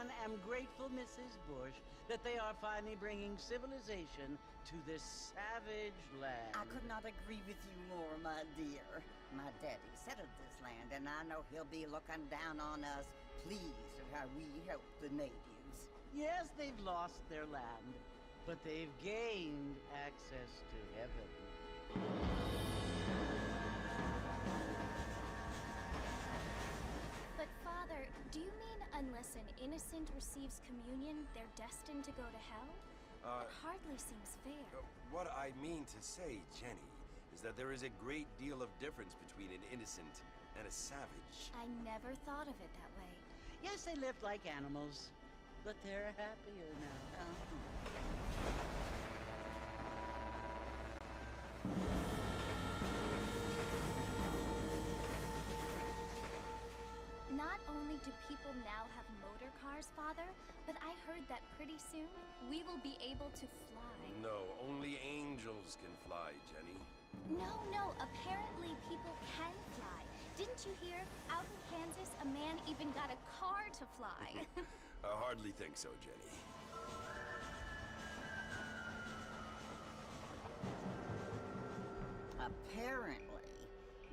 man, am grateful, Mrs. Bush, that they are finally bringing civilization to this savage land. I could not agree with you more, my dear. My daddy settled this land, and I know he'll be looking down on us, pleased at how we helped the natives. Yes, they've lost their land, but they've gained access to heaven. But Father, do you mean unless an innocent receives communion, they're destined to go to hell? That hardly seems fair. What I mean to say, Jenny, is that there is a great deal of difference between an innocent and a savage. I never thought of it that way. Yes, they lived like animals, but they're happier now. Not only do people now have motor cars, Father, but I heard that pretty soon we will be able to fly. No, only angels can fly, Jenny. No, apparently people can fly. Didn't you hear? Out in Kansas, a man even got a car to fly. I hardly think so, Jenny. Apparently,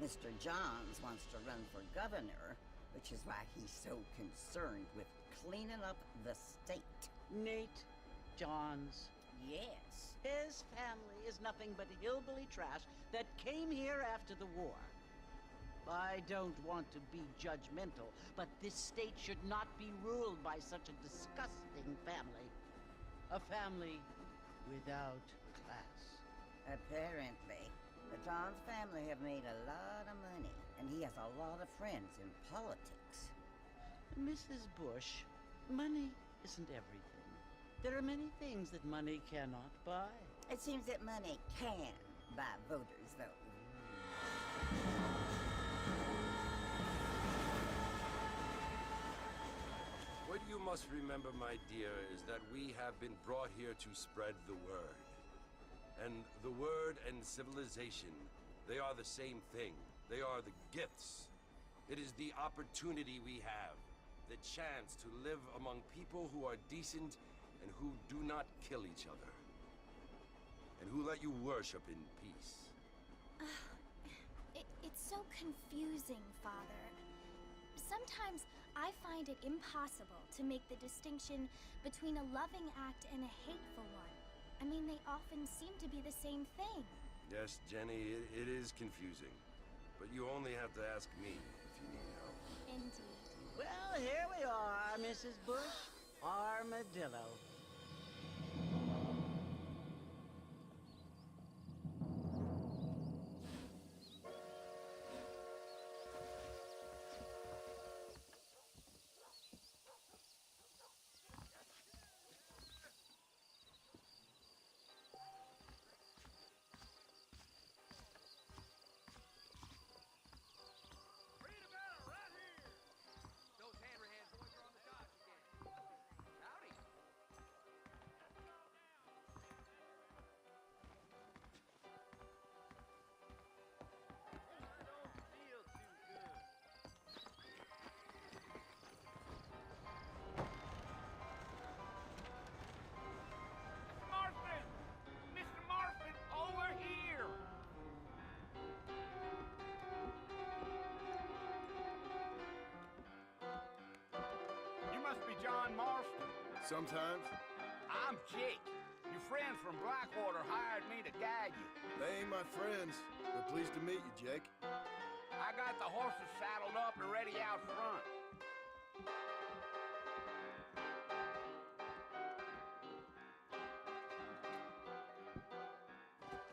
Mr. Johns wants to run for governor, which is why he's so concerned with cleaning up the state. Nate Johns. Yes. His family is nothing but hillbilly trash that came here after the war. I don't want to be judgmental, but this state should not be ruled by such a disgusting family. A family without class. Apparently. The Johns family have made a lot of money, and he has a lot of friends in politics. Mrs. Bush, money isn't everything. There are many things that money cannot buy. It seems that money can buy voters, though. What you must remember, my dear, is that we have been brought here to spread the word. And the word and civilization, they are the same thing. They are the gifts. It is the opportunity we have, the chance to live among people who are decent and who do not kill each other, and who let you worship in peace. It's so confusing, Father. Sometimes I find it impossible to make the distinction between a loving act and a hateful one. I mean, they often seem to be the same thing. Yes, Jenny, it is confusing. But you only have to ask me if you need help. Indeed. Well, here we are, Mrs. Bush. Armadillo. John Marston? Sometimes. I'm Jake. Your friends from Blackwater hired me to guide you. They ain't my friends. We're pleased to meet you, Jake. I got the horses saddled up and ready out front.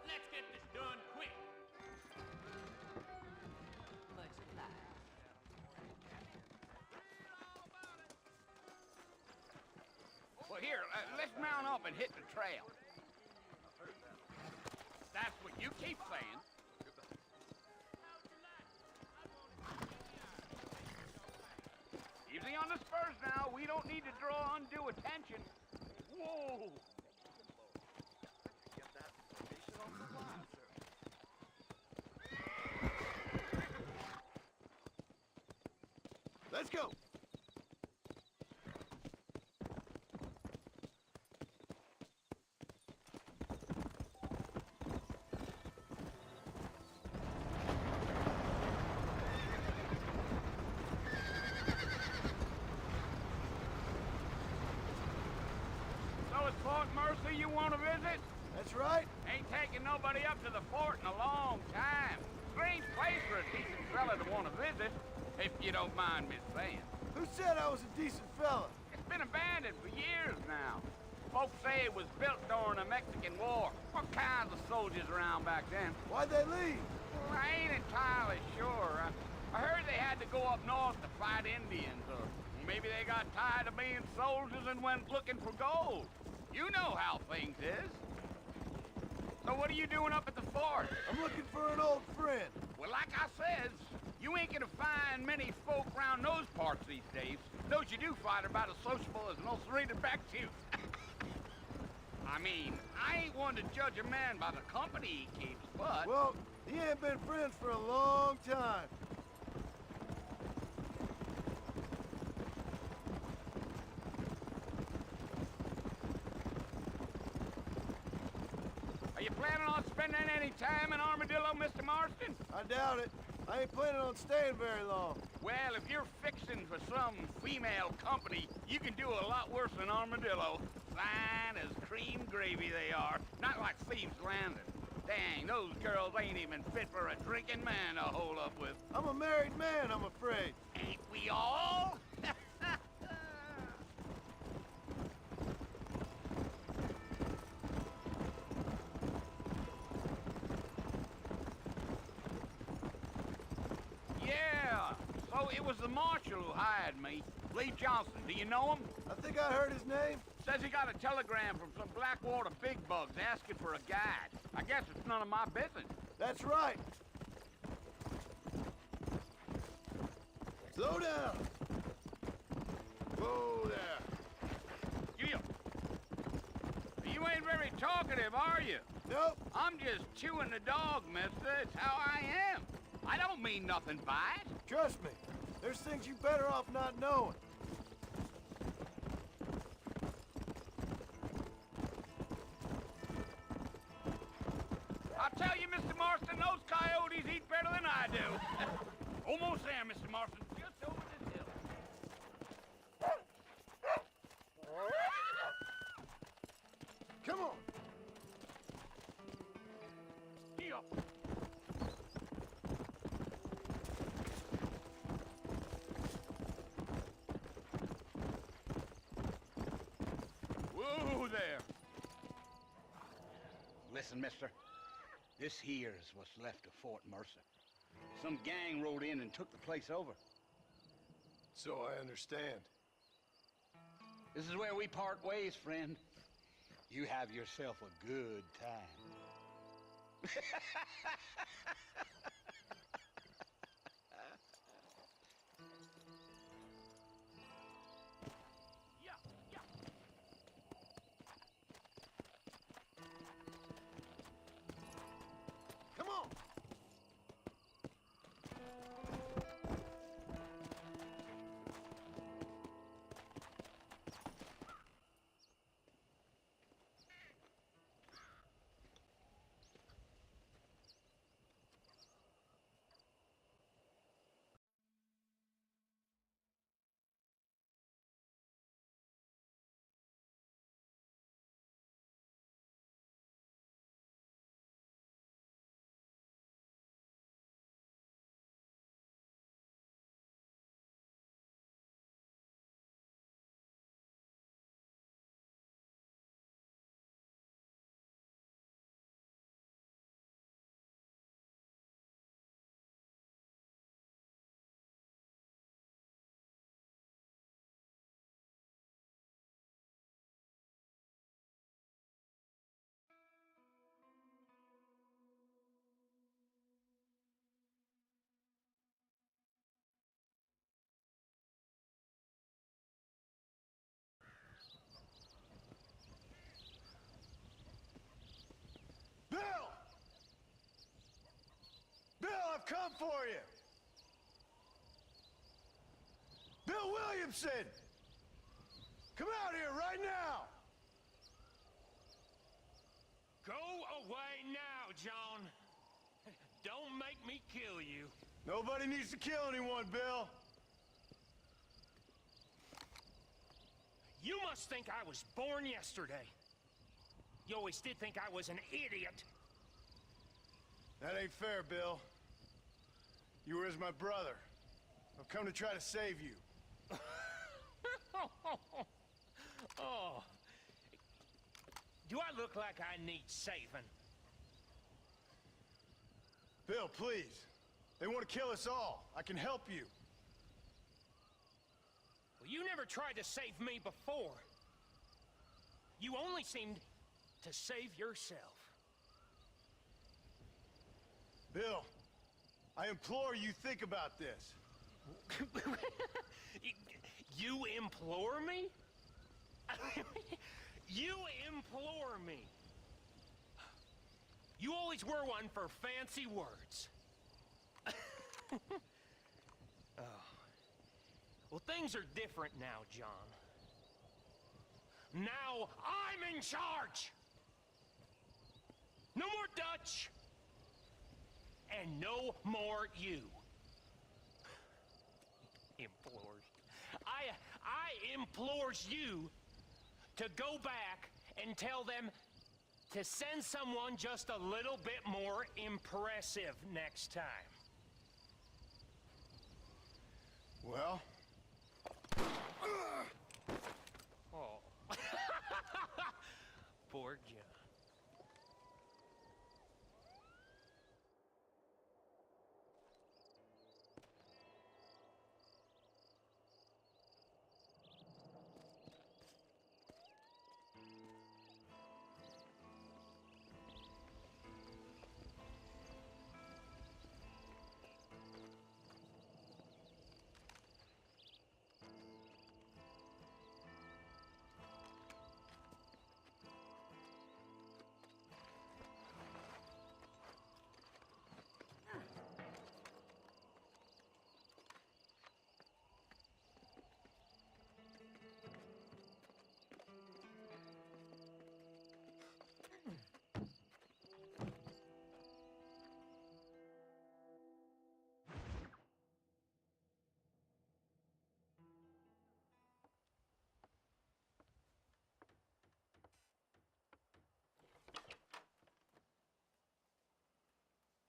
Let's get this done quick. Much obliged. Well, here, let's mount up and hit the trail. That's what you keep saying. Easy on the spurs now. We don't need to draw undue attention. Whoa! Get that information on the line, sir. Let's go! want to visit? That's right. Ain't taking nobody up to the fort in a long time. Strange place for a decent fella to want to visit, if you don't mind me saying. Who said I was a decent fella? It's been abandoned for years now. Folks say it was built during the Mexican War. What kinds of soldiers around back then? Why'd they leave? Well, I ain't entirely sure. I heard they had to go up north to fight Indians, or maybe they got tired of being soldiers and went looking for gold. You know how things is. So what are you doing up at the fort? I'm looking for an old friend. Well, like I says, you ain't gonna find many folk around those parts these days. Those you do find are about as sociable as an ulcerated back tooth. I mean, I ain't one to judge a man by the company he keeps, but... Well, he ain't been friends for a long time. Are you planning on spending any time in Armadillo, Mr. Marston? I doubt it. I ain't planning on staying very long. Well, if you're fixing for some female company, you can do a lot worse than Armadillo. Fine as cream gravy they are, not like Thieves' Landing. Dang, those girls ain't even fit for a drinking man to hold up with. I'm a married man, I'm afraid. Ain't we all? Yeah, so it was the marshal who hired me. Lee Johnson, do you know him? I think I heard his name. Says he got a telegram from some Blackwater big bugs asking for a guide. I guess it's none of my business. That's right. Slow down. Whoa there. You ain't very talkative, are you? Nope. I'm just chewing the dog, mister. It's how I am. I don't mean nothing by it. Trust me. There's things you better off not knowing. I'll tell you, Mr. Marston, those coyotes eat better than I do. Almost there, Mr. Marston. Just over this hill. Come on. Yeah. Whoa there. Listen, mister. This here is what's left of Fort Mercer. Some gang rode in and took the place over. So I understand. This is where we part ways, friend. You have yourself a good time. Come on. Bill! Bill, I've come for you! Bill Williamson! Come out here right now! Go away now, John. Don't make me kill you. Nobody needs to kill anyone, Bill. You must think I was born yesterday. You always did think I was an idiot. That ain't fair, Bill. You were as my brother. I've come to try to save you. Oh. Do I look like I need saving? Bill, please. They want to kill us all. I can help you. Well, you never tried to save me before. You only seemed to save yourself. Bill, I implore you think about this. You implore me? You implore me? You always were one for fancy words. Oh. Well, things are different now, John. Now I'm in charge! No more Dutch! And no more you. Implores. I implores you to go back and tell them to send someone just a little bit more impressive next time. Well? Oh. Poor John.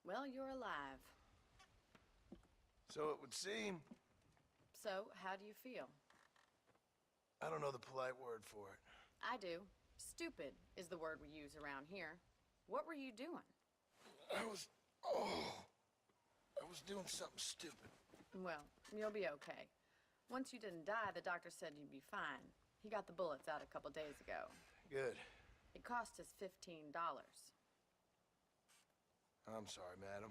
Well, you're alive. So it would seem. So, how do you feel? I don't know the polite word for it. I do. Stupid is the word we use around here. What were you doing? I was doing something stupid. Well, you'll be okay. Once you didn't die, the doctor said you'd be fine. He got the bullets out a couple days ago. Good. It cost us $15. I'm sorry, madam.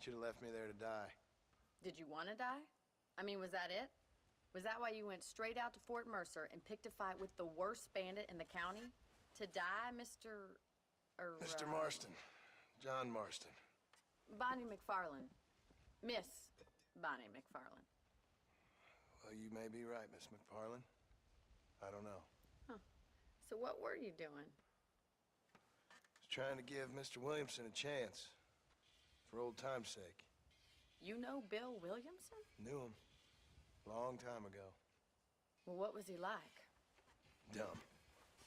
Should have left me there to die. Did you want to die? I mean, was that it? Was that why you went straight out to Fort Mercer and picked a fight with the worst bandit in the county? To die, Mr. Mr. Marston. John Marston. Bonnie McFarlane. Miss Bonnie McFarlane. Well, you may be right, Miss McFarlane. I don't know. Huh. So what were you doing? Trying to give Mr. Williamson a chance. For old time's sake. You know Bill Williamson? Knew him. Long time ago. Well, what was he like? Dumb.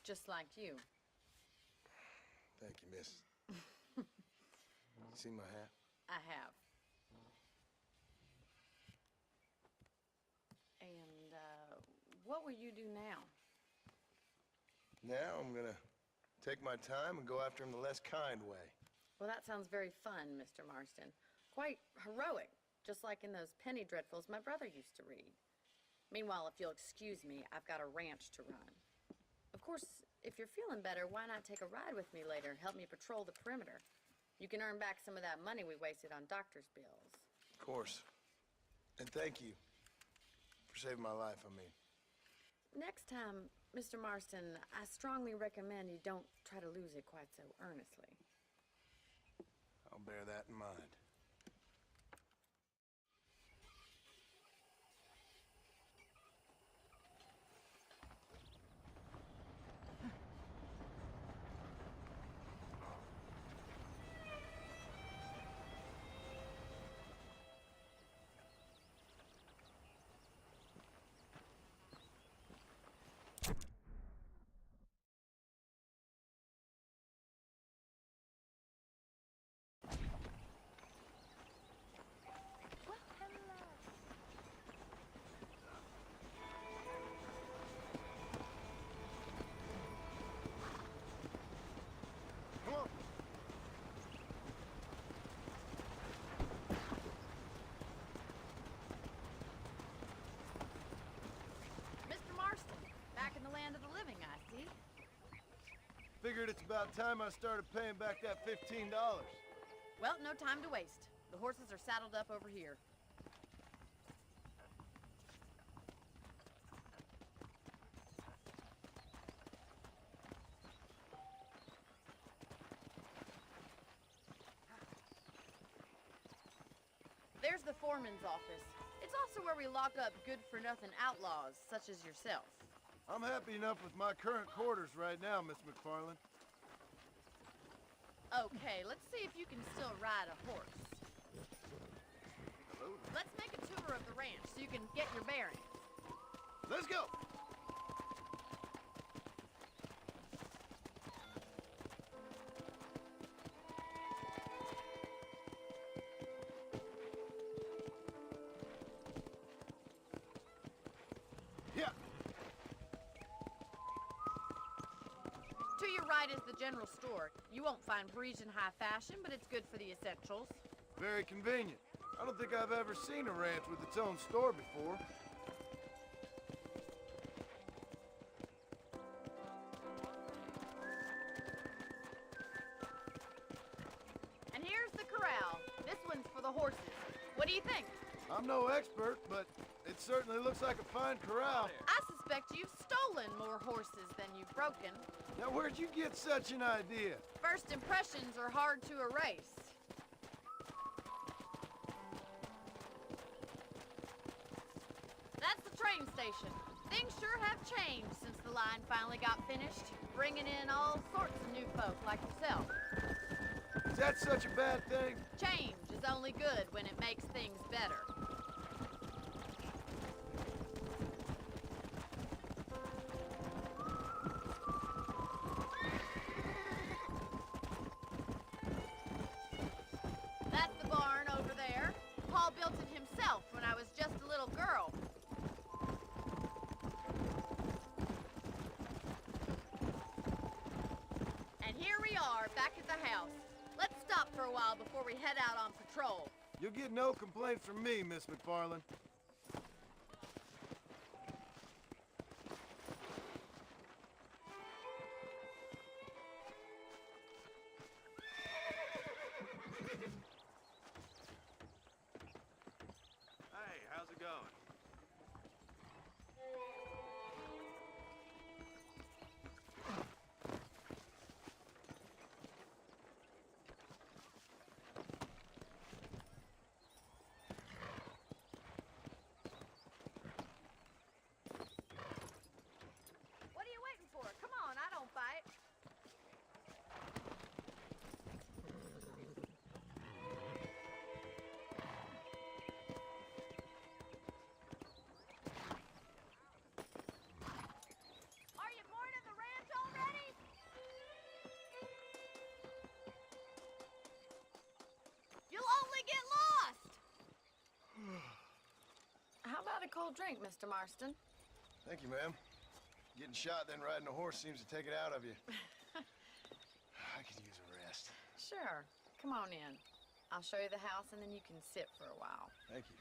Just like you. Thank you, miss. See my hat? I have. And, what will you do now? Now I'm gonna take my time and go after him the less kind way. Well, that sounds very fun, Mr. Marston. Quite heroic, just like in those penny dreadfuls my brother used to read. Meanwhile, if you'll excuse me, I've got a ranch to run. Of course, if you're feeling better, why not take a ride with me later? Help me patrol the perimeter. You can earn back some of that money we wasted on doctor's bills. Of course. And thank you for saving my life, I mean. Next time, Mr. Marston, I strongly recommend you don't try to lose it quite so earnestly. I'll bear that in mind. Figured it's about time I started paying back that $15. Well, no time to waste. The horses are saddled up over here. There's the foreman's office. It's also where we lock up good-for-nothing outlaws, such as yourself. I'm happy enough with my current quarters right now, Miss McFarland. Okay, let's see if you can still ride a horse. Let's make a tour of the ranch so you can get your bearings. Let's go! Yeah. To your right is the general store. You won't find Parisian high fashion, but it's good for the essentials. Very convenient. I don't think I've ever seen a ranch with its own store before. And here's the corral. This one's for the horses. What do you think? I'm no expert, but it certainly looks like a fine corral. I suspect you've stolen more horses than you've broken. Now, where'd you get such an idea? First impressions are hard to erase. That's the train station. Things sure have changed since the line finally got finished, bringing in all sorts of new folk like yourself. Is that such a bad thing? Change is only good when it makes things better. That's the barn over there. Paul built it himself when I was just a little girl. And here we are, back at the house. Let's stop for a while before we head out on patrol. You'll get no complaints from me, Miss McFarland. Hey, how's it going? What are you waiting for? Come on, I don't fight. Are you born at the ranch already? You'll only get lost! How about a cold drink, Mr. Marston? Thank you, ma'am. Getting shot, then riding a horse seems to take it out of you. I could use a rest. Sure. Come on in. I'll show you the house and then you can sit for a while. Thank you.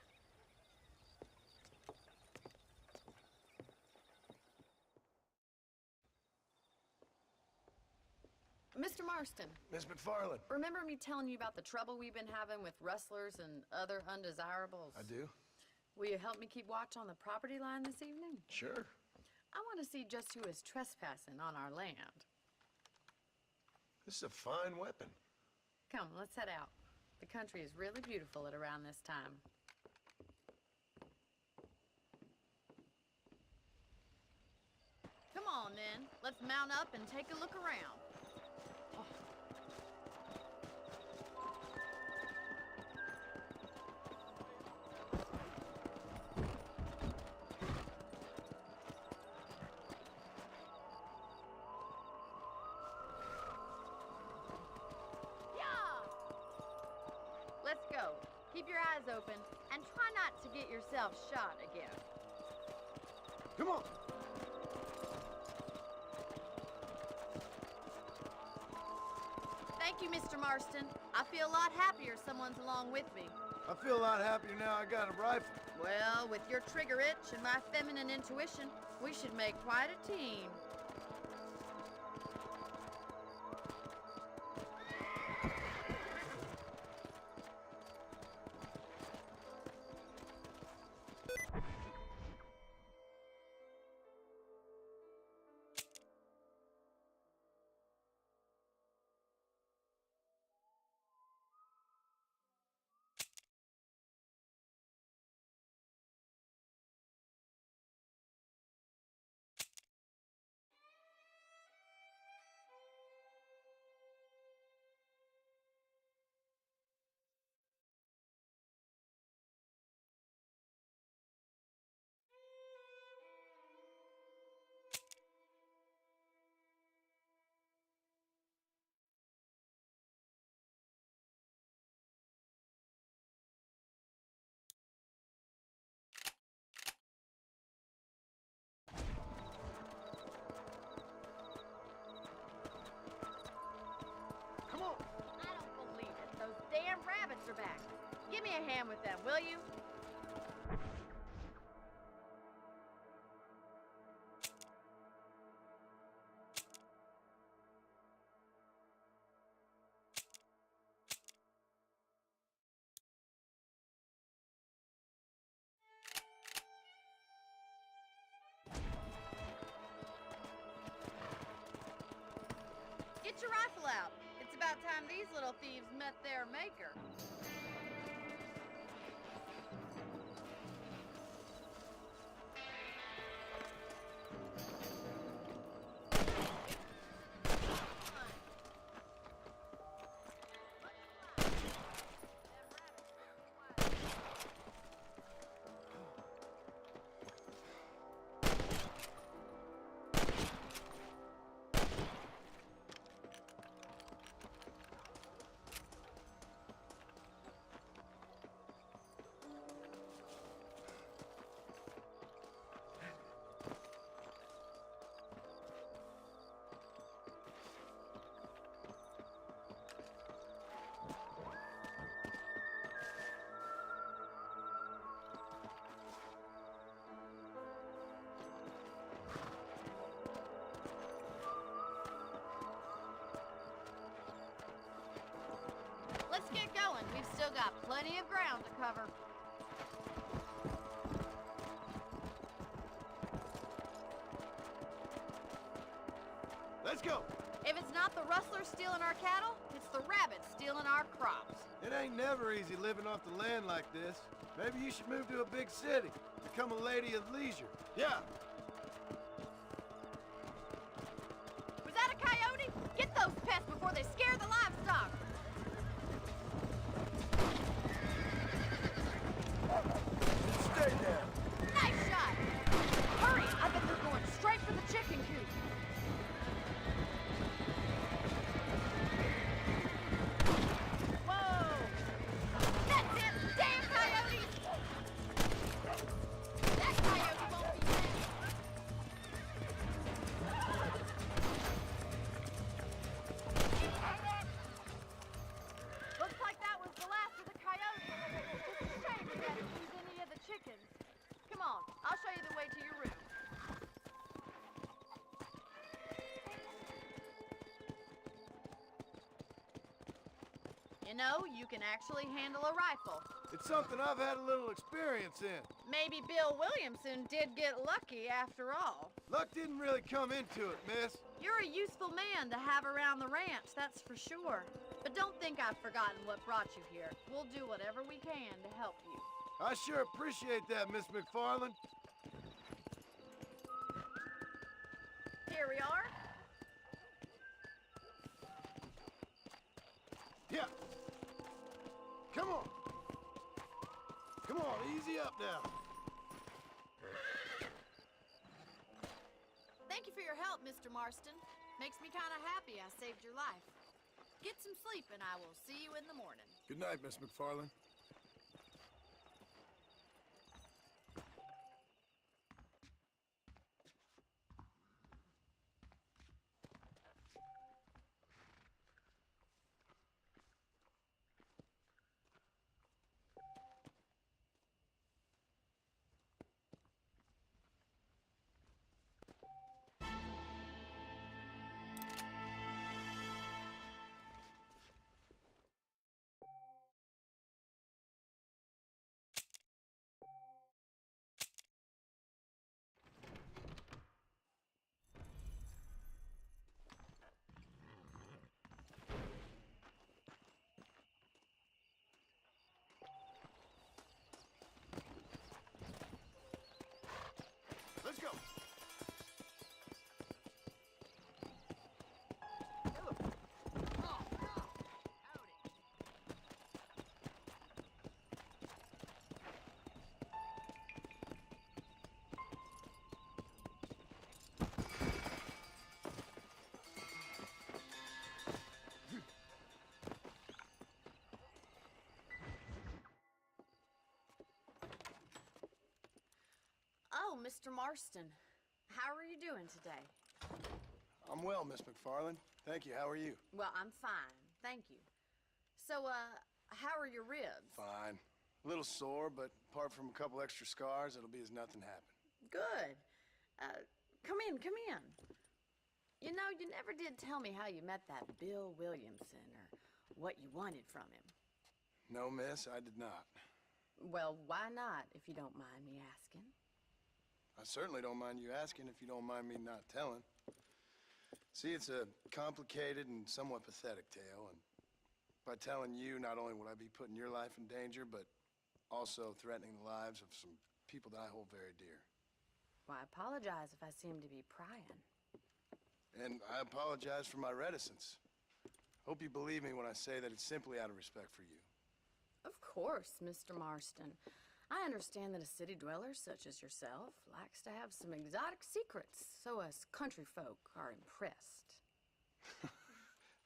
Mr. Marston, Miss McFarland. remember me telling you about the trouble we've been having with rustlers and other undesirables? I do? Will you help me keep watch on the property line this evening? Sure. I want to see just who is trespassing on our land. This is a fine weapon. Come, let's head out. The country is really beautiful at around this time. Come on, then. Let's mount up and take a look around. Let's go. Keep your eyes open and try not to get yourself shot again. Come on. Thank you, Mr. Marston. I feel a lot happier someone's along with me. I feel a lot happier now I got a rifle. Well, with your trigger itch and my feminine intuition, we should make quite a team. extra back. Give me a hand with them, will you? Get your rifle out. It's about time these little thieves met their maker. Let's get going. We've still got plenty of ground to cover. Let's go. If it's not the rustlers stealing our cattle, it's the rabbits stealing our crops. It ain't never easy living off the land like this. Maybe you should move to a big city. Become a lady of leisure. Yeah. Was that a coyote? Get those pests before they scare the livestock. Stay there. Nice shot. Hurry, I bet they're going straight for the chicken coop. Whoa! That's it! Damn coyotes! That coyote won't be dead. Looks like that was the last of the coyotes. Just a shame we didn't lose any of the chickens. Come on, I'll show you the way to your room. You know, you can actually handle a rifle. It's something I've had a little experience in. Maybe Bill Williamson did get lucky after all. Luck didn't really come into it, miss. You're a useful man to have around the ranch, that's for sure. But don't think I've forgotten what brought you here. We'll do whatever we can to help you. I sure appreciate that, Miss McFarland. Here we are. Yeah. Come on. Come on, easy up now. Thank you for your help, Mr. Marston. Makes me kind of happy I saved your life. Get some sleep and I will see you in the morning. Good night, Miss McFarland. Let's go. Oh, Mr. Marston. How are you doing today? I'm well, Miss McFarland. Thank you. How are you? Well, I'm fine. Thank you. So, how are your ribs? Fine. A little sore, but apart from a couple extra scars, it'll be as nothing happened. Good. Come in, come in. You know, you never did tell me how you met that Bill Williamson or what you wanted from him. No, miss, I did not. Well, why not, if you don't mind me asking? I certainly don't mind you asking if you don't mind me not telling. See, it's a complicated and somewhat pathetic tale, and by telling you, not only would I be putting your life in danger, but also threatening the lives of some people that I hold very dear. Well, I apologize if I seem to be prying. And I apologize for my reticence. Hope you believe me when I say that it's simply out of respect for you. Of course, Mr. Marston. I understand that a city dweller such as yourself likes to have some exotic secrets, so us country folk are impressed.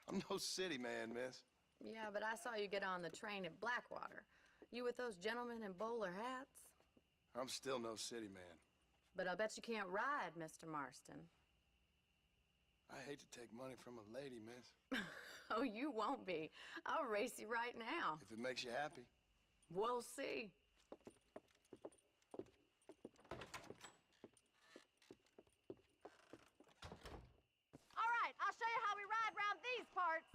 I'm no city man, miss. Yeah, but I saw you get on the train at Blackwater. You with those gentlemen in bowler hats? I'm still no city man. But I bet you can't ride, Mr. Marston. I hate to take money from a lady, miss. Oh, you won't be. I'll race you right now. If it makes you happy. We'll see. All right, I'll show you how we ride around these parts.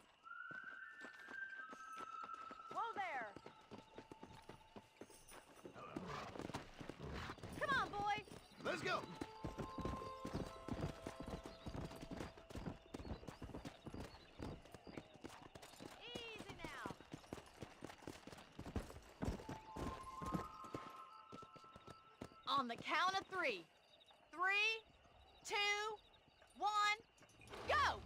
Whoa there. Come on, boy. Let's go! Easy now. On the count of 3. 3, 2, 1, go!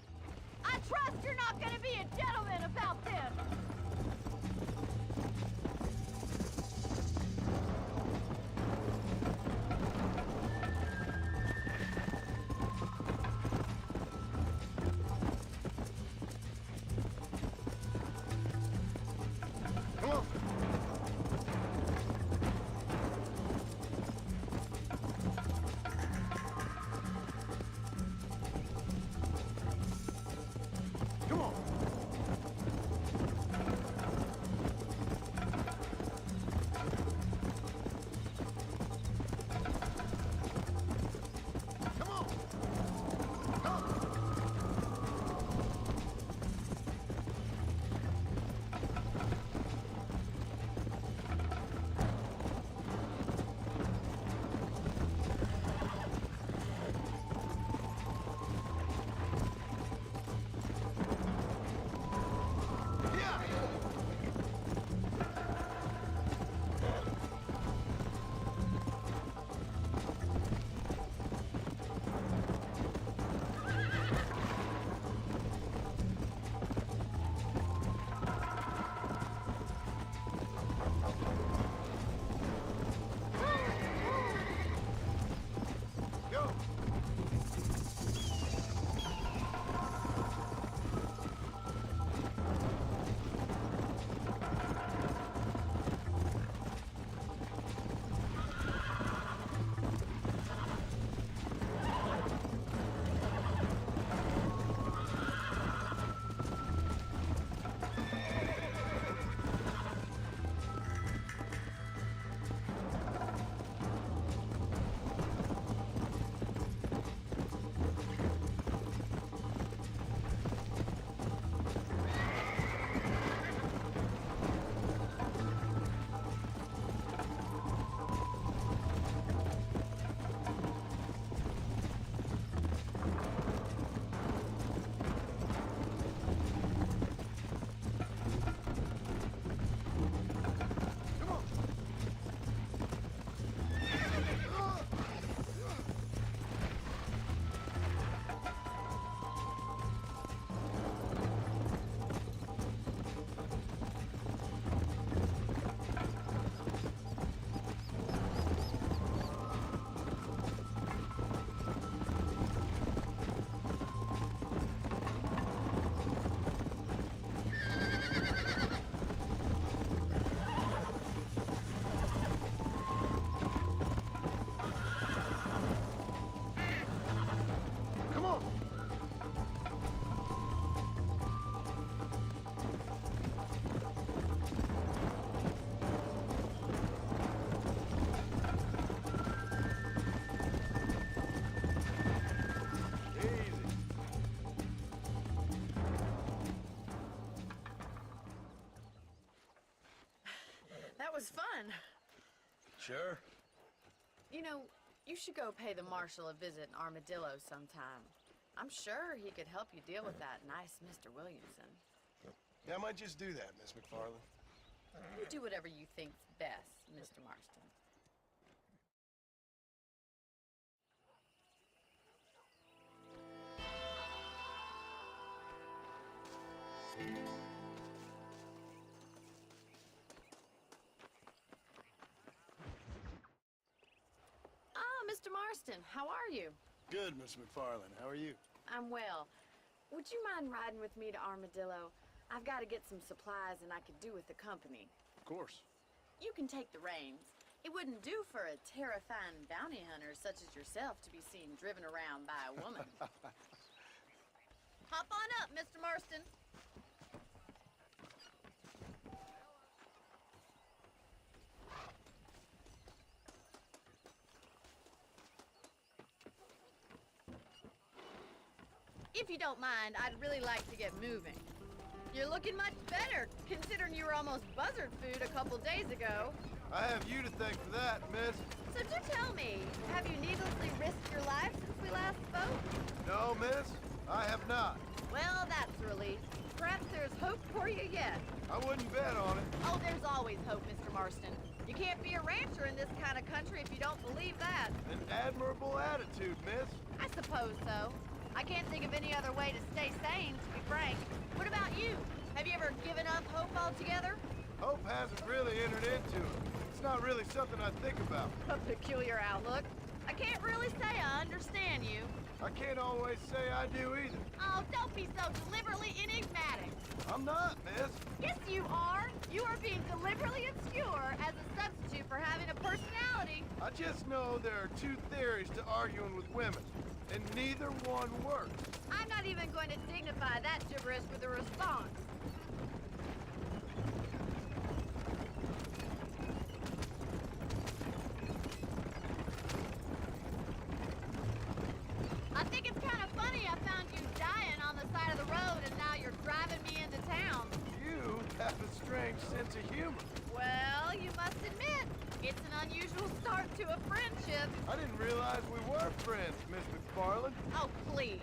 I trust you're not gonna be a gentleman about this. Come on! Come on! That was fun. Sure. You know, you should go pay the marshal a visit in Armadillo sometime. I'm sure he could help you deal with that nice Mr. Williamson. Yeah, I might just do that, Miss McFarland. You do whatever you think's best, Mr. Marston. Mr. Marston, how are you? Good, Miss McFarland. How are you? I'm well. Would you mind riding with me to Armadillo? I've got to get some supplies and I could do with the company. Of course. You can take the reins. It wouldn't do for a terrifying bounty hunter such as yourself to be seen driven around by a woman. Hop on up, Mr. Marston. If you don't mind, I'd really like to get moving. You're looking much better, considering you were almost buzzard food a couple days ago. I have you to thank for that, miss. So do tell me, have you needlessly risked your life since we last spoke? No, miss, I have not. Well, that's a relief. Perhaps there's hope for you yet. I wouldn't bet on it. Oh, there's always hope, Mr. Marston. You can't be a rancher in this kind of country if you don't believe that. An admirable attitude, miss. I suppose so. I can't think of any other way to stay sane, to be frank. What about you? Have you ever given up hope altogether? Hope hasn't really entered into it. It's not really something I think about. A peculiar outlook. I can't really say I understand you. I can't always say I do either. Oh, don't be so deliberately enigmatic. I'm not, miss. Yes, you are. You are being deliberately obscure as a substitute for having a personality. I just know there are two theories to arguing with women, and neither one works. I'm not even going to dignify that gibberish with a response. I think it's kind of funny I found you dying on the side of the road and now you're driving me into town. You have a strange sense of humor. Well, you must admit, it's an unusual start to a friendship. I didn't realize we were friends, Miss McFarland. Oh, please.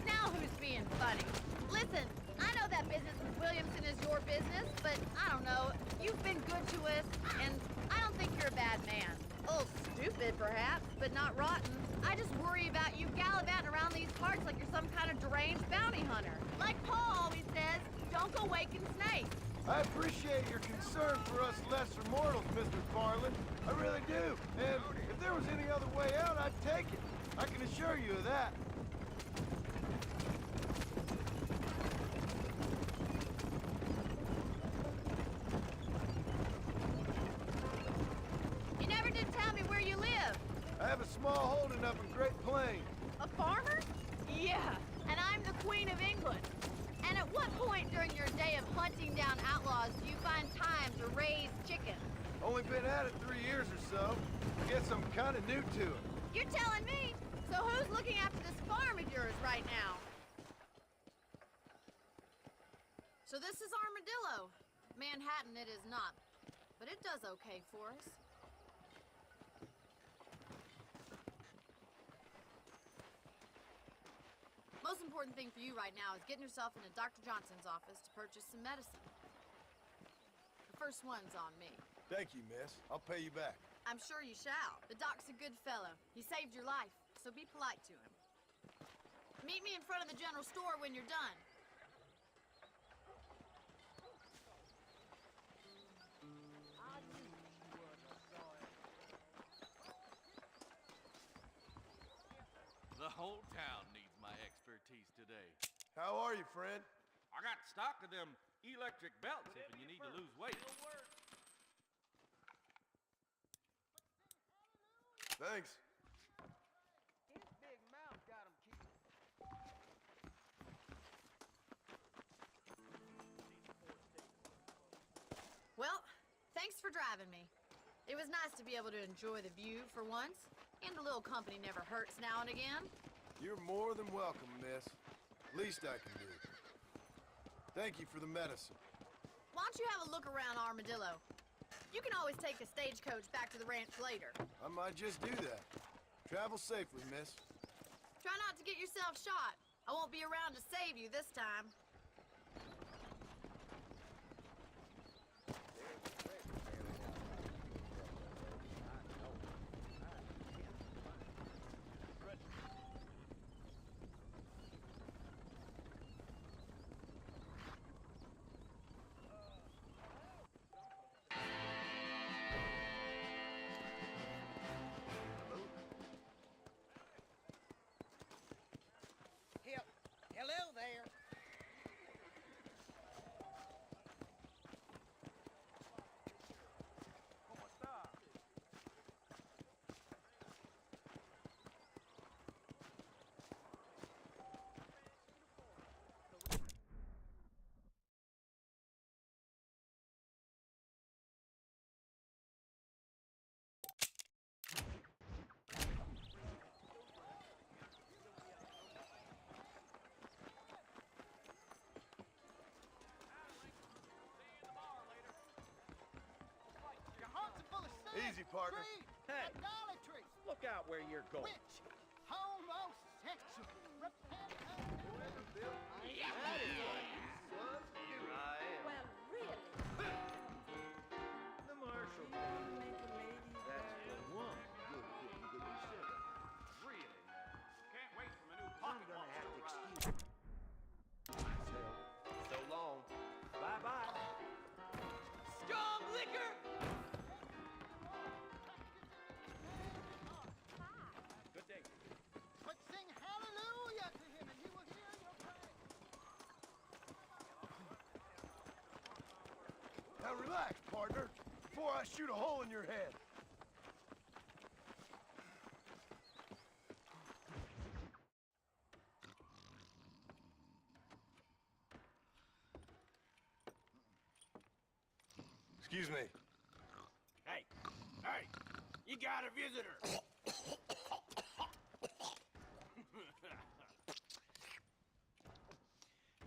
Now who's being funny? Listen, I know that business with Williamson is your business, but I don't know. You've been good to us, and I don't think you're a bad man. A little stupid, perhaps, but not rotten. I just worry about you gallivanting around these parts like you're some kind of deranged bounty hunter. Like Paul always says, don't go waking snakes. I appreciate your concern for us lesser mortals, Miss McFarland. I really do. And if there was any other way out, I'd take it. I can assure you of that. You never did tell me where you live. I have a small holding up in Great Plains. A farmer? Yeah, and I'm the Queen of England. And at what point during your day of hunting down outlaws do you find time to raise chickens? Only been at it 3 years or so. I guess I'm kind of new to it. You're telling me? So who's looking after this farm of yours right now? So this is Armadillo. Manhattan it is not, but it does okay for us. Most important thing for you right now is getting yourself into Dr. Johnson's office to purchase some medicine. The first one's on me. Thank you, miss. I'll pay you back. I'm sure you shall. The doc's a good fellow. He saved your life, so be polite to him. Meet me in front of the general store when you're done. The whole town needs my expertise today. How are you, friend? I got stock of them electric belts if you need to lose weight. Thanks. His big mouth got him keeping. Well, thanks for driving me. It was nice to be able to enjoy the view for once, and a little company never hurts now and again. You're more than welcome, miss. Least I can do. Thank you for the medicine. Why don't you have a look around Armadillo? You can always take the stagecoach back to the ranch later. I might just do that. Travel safely, miss. Try not to get yourself shot. I won't be around to save you this time. Hello there. Easy, partner. Hey, look out where you're going. Homosexual. Well, really? The marshal. That's the one. Good you said that. Really? Can't wait for my new I'm pocket gonna watch have to to arrive. excuse myself. So long. Bye-bye. Strong liquor! Good day. But sing hallelujah to him and he will hear your prayer. Now relax, partner, before I shoot a hole in your head. Excuse me. Hey, you got a visitor.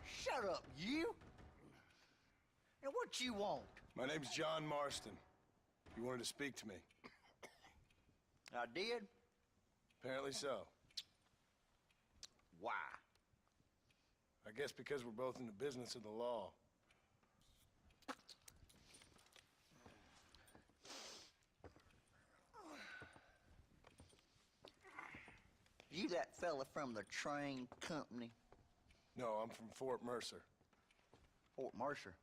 Shut up, you! And what you want? My name's John Marston. You wanted to speak to me. I did? Apparently so. Why? I guess because we're both in the business of the law. You that fella from the train company? No, I'm from Fort Mercer. Fort Mercer?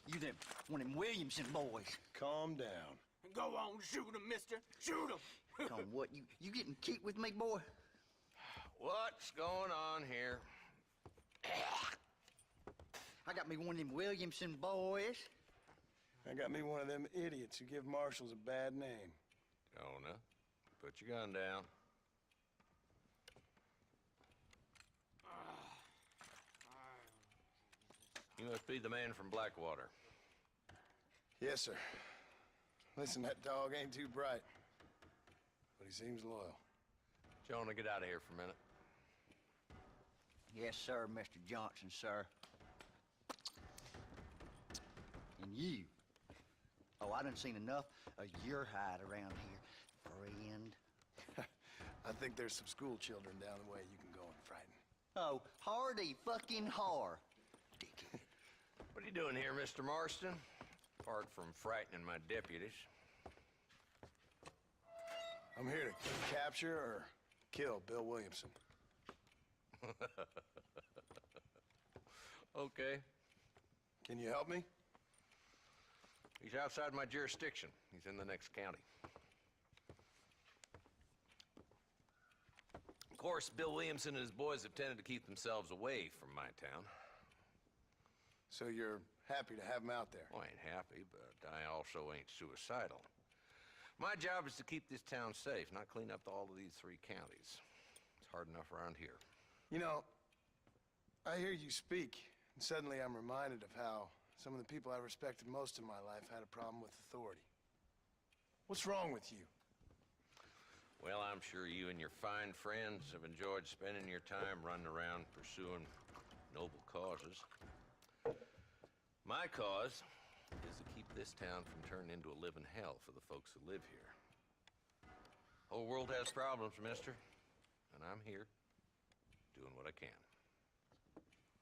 You them, one of them Williamson boys. Calm down. Go on, shoot him, mister. Shoot him. Come on, what, you getting kicked with me, boy? What's going on here? I got me one of them Williamson boys. I got me one of them idiots who give marshals a bad name. Jonah, put your gun down. You must be the man from Blackwater. Yes, sir. Listen, that dog ain't too bright, but he seems loyal. Jonah, get out of here for a minute. Yes, sir, Mr. Johnson, sir. And you. Oh, I done seen enough of your hide around here, friend. I think there's some school children down the way you can go and frighten. Oh, hardy fucking har. What are you doing here, Mr. Marston? Apart from frightening my deputies. I'm here to capture or kill Bill Williamson. Okay. Can you help me? He's outside my jurisdiction. He's in the next county. Of course, Bill Williamson and his boys have tended to keep themselves away from my town. So you're happy to have him out there? Well, I ain't happy, but I also ain't suicidal. My job is to keep this town safe, not clean up all of these 3 counties. It's hard enough around here. You know, I hear you speak, and suddenly I'm reminded of how some of the people I respected most in my life had a problem with authority. What's wrong with you? Well, I'm sure you and your fine friends have enjoyed spending your time running around pursuing noble causes. My cause is to keep this town from turning into a living hell for the folks who live here. Whole world has problems, mister, and I'm here doing what I can.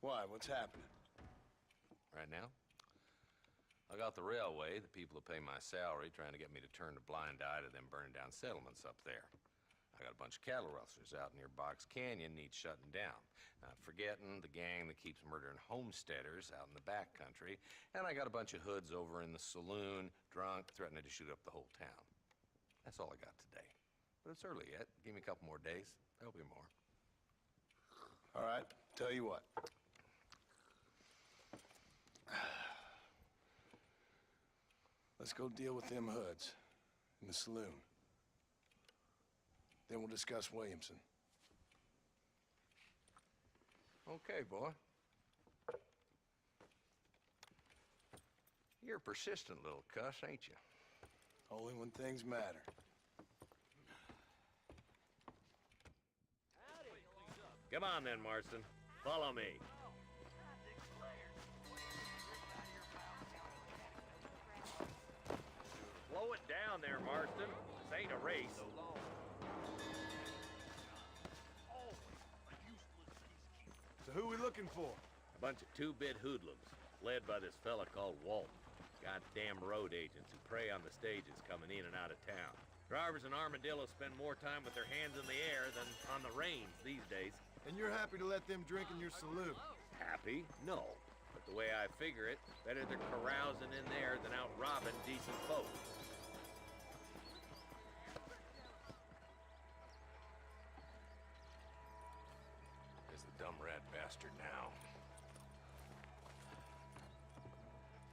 Why? What's happening? Right now, I got the railway, the people who pay my salary, trying to get me to turn a blind eye to them burning down settlements up there. I got a bunch of cattle rustlers out near Box Canyon needs shutting down. Not forgetting the gang that keeps murdering homesteaders out in the back country. And I got a bunch of hoods over in the saloon, drunk, threatening to shoot up the whole town. That's all I got today. But it's early yet. Give me a couple more days. There'll be more. All right, tell you what. Let's go deal with them hoods in the saloon. Then we'll discuss Williamson. Okay, boy. You're a persistent little cuss, ain't you? Only when things matter. Come on then, Marston. Follow me. Slow it down there, Marston. This ain't a race. So who we looking for? A bunch of two-bit hoodlums, led by this fella called Walton. Goddamn road agents who prey on the stages coming in and out of town. Drivers in Armadillo spend more time with their hands in the air than on the reins these days. And you're happy to let them drink in your saloon? Happy? No. But the way I figure it, better they're carousing in there than out robbing decent folk. There's the dumb rat bastard now.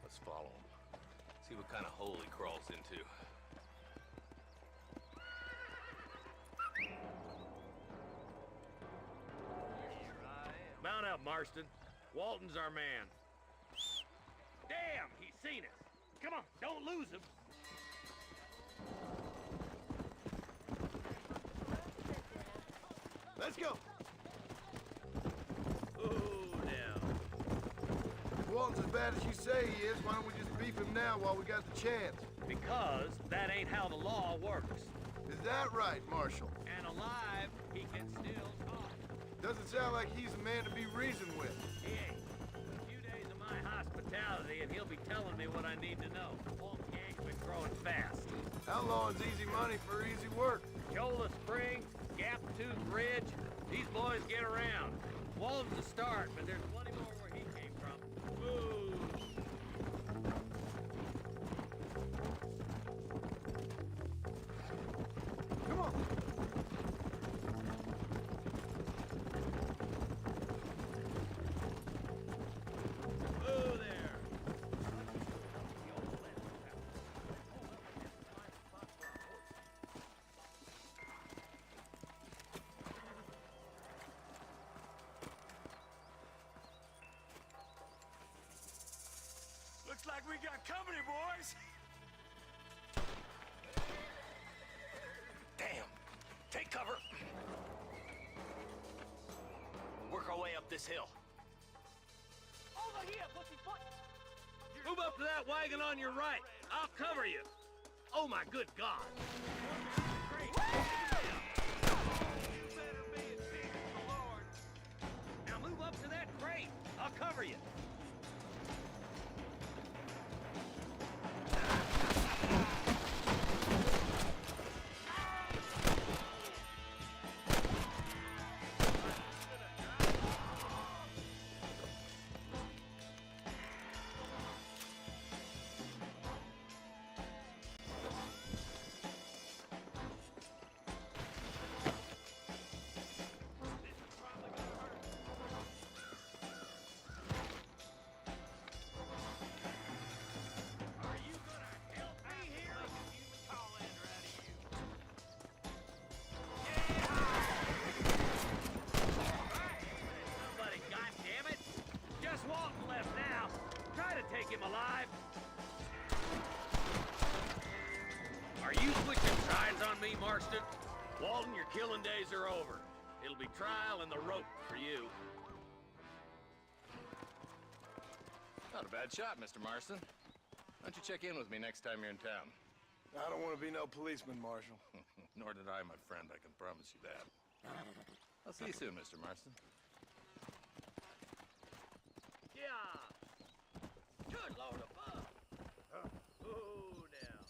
Let's follow him. See what kind of hole he crawls into. Mount up, Marston. Walton's our man. Damn, he's seen us. Come on, don't lose him. Let's go. Ooh, now. If Walton's as bad as you say he is, why don't we just beef him now while we got the chance? Because that ain't how the law works. Is that right, Marshal? And alive, he can still talk. Doesn't sound like he's a man to be reasoned with. He ain't. A few days of my hospitality, and he'll be telling me what I need to know. Walton gang's been growing fast. Outlawing's easy money for easy work. Cholla Springs, Gap Tooth Ridge, these boys get around. Walton's the start, but there's plenty more where he came from. Ooh. Come on. Ooh, there. Looks like we got company, boys. Damn! Take cover! Work our way up this hill. Over here, pussyfoot. Move up to that wagon on your right. I'll cover you. Oh, my good God. Now move up to that crate. I'll cover you. Him alive? Are you switching sides on me, Marston? Walton, your killing days are over. It'll be trial and the rope for you. Not a bad shot, Mr. Marston. Why don't you check in with me next time you're in town? I don't want to be no policeman, Marshal. Nor did I, my friend. I can promise you that. I'll see you soon, Mr. Marston. Yeah. Good Lord above. Oh, now.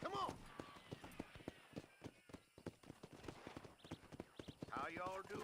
Come on! How y'all doing?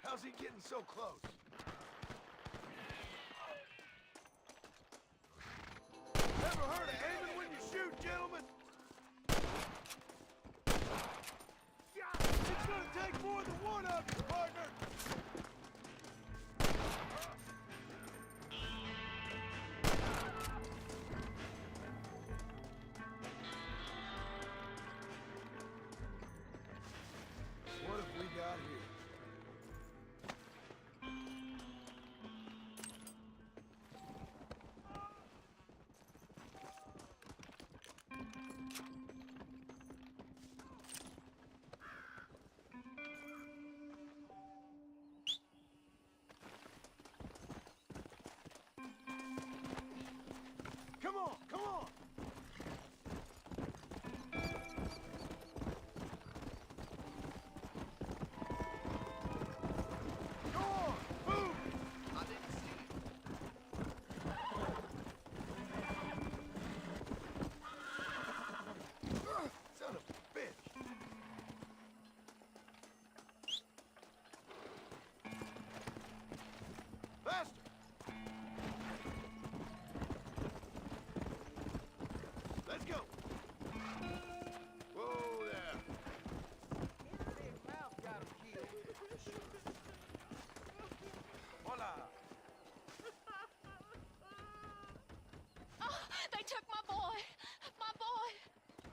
How's he getting so close? Never heard of aiming when you shoot, gentlemen? It's gonna take more than one of you, partner! What have we got here?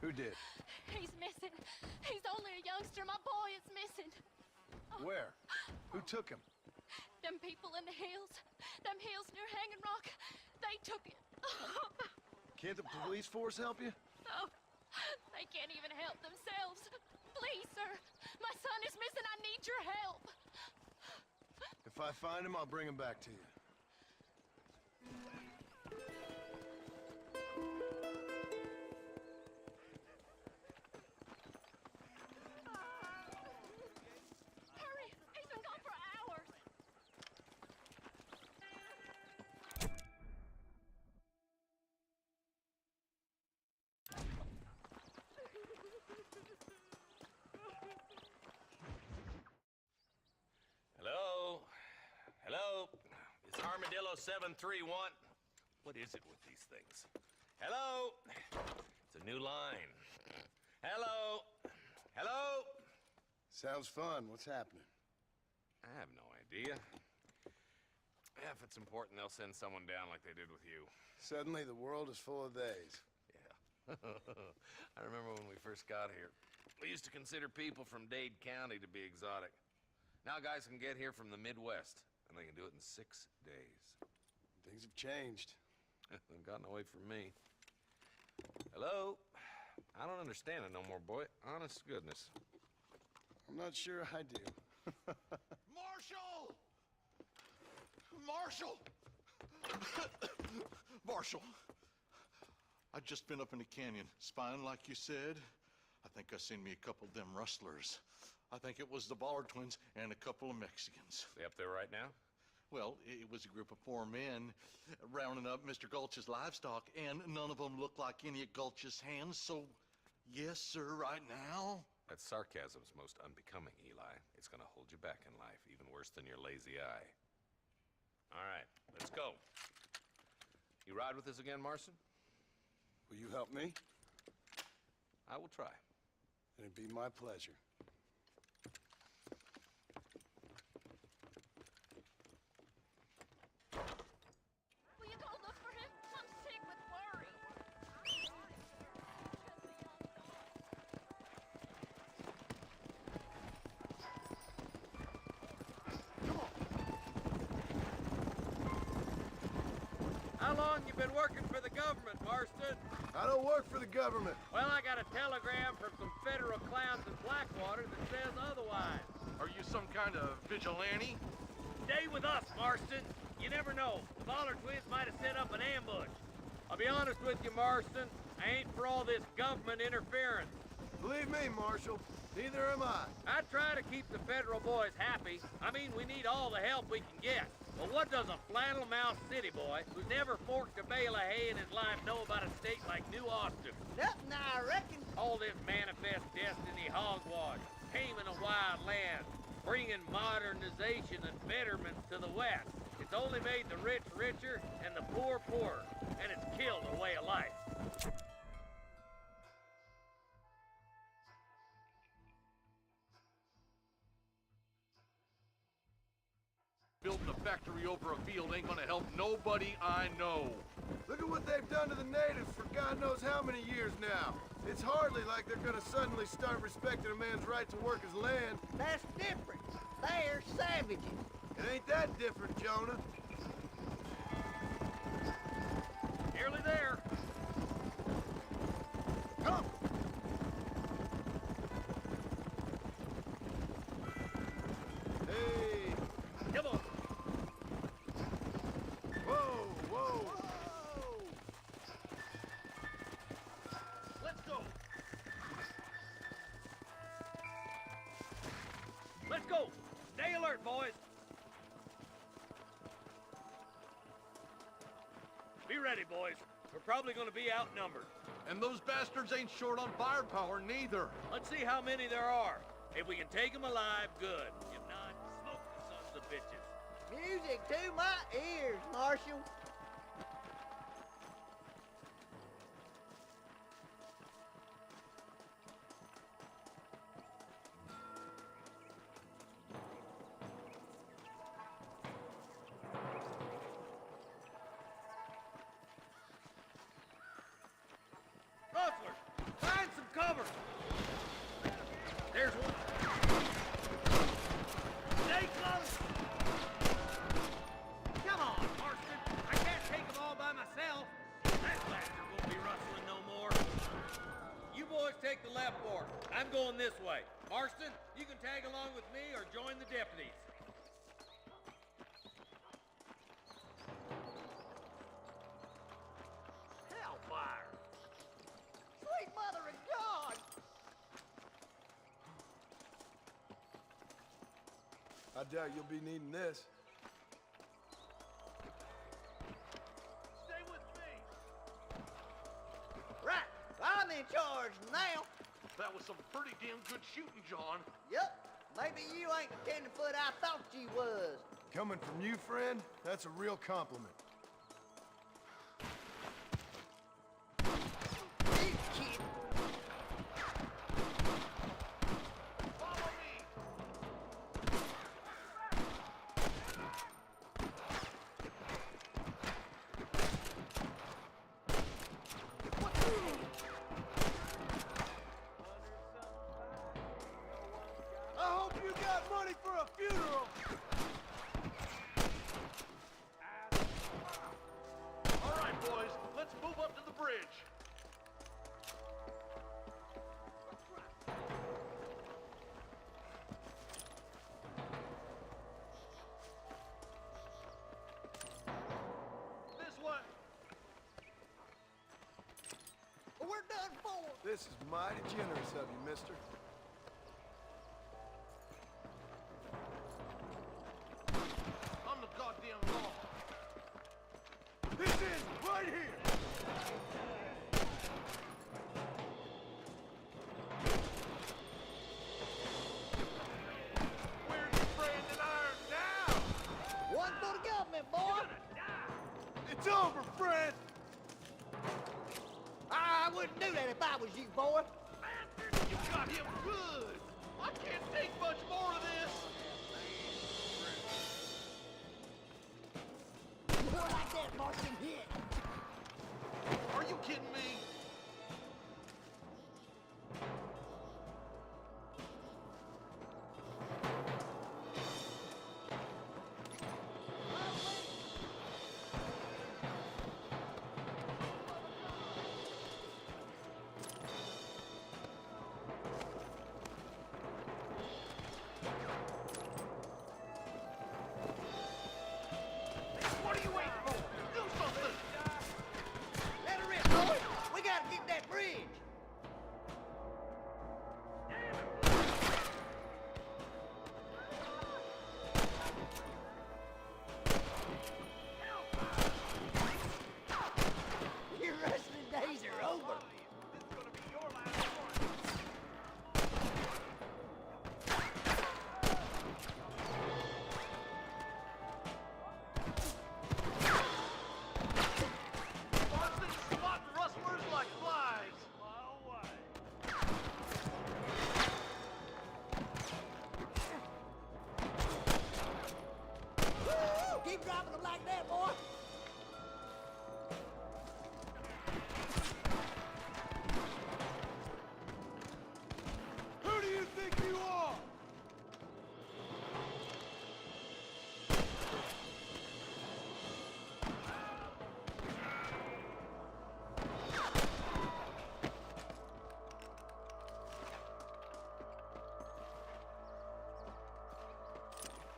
Who did? He's missing. He's only a youngster. My boy is missing. Where? Who took him? Them people in the hills. Them hills near Hanging Rock. They took it. Can't the police force help you? Oh, they can't even help themselves. Please, sir. My son is missing. I need your help. If I find him, I'll bring him back to you. Hurry! He's been gone for hours. Hello? Hello? It's Armadillo 731. What is it with these things? Hello? It's a new line. Hello? Hello? Sounds fun. What's happening? I have no idea. If it's important, they'll send someone down like they did with you. Suddenly, the world is full of theys. Yeah. I remember when we first got here. We used to consider people from Dade County to be exotic. Now guys can get here from the Midwest, and they can do it in 6 days. Things have changed. They've gotten away from me. Hello? I don't understand it no more, boy. Honest to goodness. I'm not sure I do. Marshal! Marshal! Marshal! I just been up in the canyon, spying like you said. I think I seen me a couple of them rustlers. I think it was the Ballard twins and a couple of Mexicans. They up there right now? Well, it was a group of 4 men rounding up Mr. Gulch's livestock, and none of them looked like any of Gulch's hands, so yes, sir, right now. That sarcasm's most unbecoming, Eli. It's gonna hold you back in life, even worse than your lazy eye. All right, let's go. You ride with us again, Marston? Will you help me? I will try. It'd be my pleasure. Will you go look for him? I'm sick with worry. How long you been working for the government, Marston? I don't work for the government. Well, I got a telegram from some federal clowns in Blackwater that says otherwise. Are you some kind of vigilante? Stay with us, Marston. You never know. The Ballard twins might have set up an ambush. I'll be honest with you, Marston. I ain't for all this government interference. Believe me, Marshal, neither am I. I try to keep the federal boys happy. I mean, we need all the help we can get. But what does a flannel-mouthed city boy who's never forked a bale of hay in his life know about a state like New Austin? Nothing, I reckon. All this manifest destiny hogwash, taming a wild land, bringing modernization and betterment to the West. It's only made the rich richer and the poor poorer, and it's killed a way of life. Building a factory over a field ain't gonna help nobody I know. Look at what they've done to the natives for God knows how many years now. It's hardly like they're gonna suddenly start respecting a man's right to work his land. That's different. They're savages. It ain't that different, Jonah. Nearly there. Come! Hey! Come on. Whoa, whoa! Let's go. Let's go. Stay alert, boys. Be ready, boys. We're probably going to be outnumbered. And those bastards ain't short on firepower, neither. Let's see how many there are. If we can take them alive, good. If not, smoke the sons of bitches. Music to my ears, Marshal. Rustlers, find some boys take the left fork. I'm going this way. Marston, you can tag along with me or join the deputies. Hellfire! Sweet mother of God! I doubt you'll be needing this. Stay with me! Right, I'm in charge now. That was some pretty damn good shooting, John. Yep, maybe you ain't the tenderfoot I thought you was. Coming from you, friend, that's a real compliment. You kid. Follow me! I hope you got money for a funeral! All right, boys, let's move up to the bridge. This way. We're done for. This is mighty generous of you, mister. I'm the goddamn law. This is right here! Where's your branded iron now? One for the government, boy. It's over, friend! I wouldn't do that if I was you, boy. You got him good. I can't take much more of this. More like that, Marston hit. Are you kidding me? What are you waiting for? Do something. Let her in, boy. We gotta get that bridge. Your wrestling days are over. Marston spotting rustlers like flies. Woo! Keep dropping them like that, boy. Who do you think you are?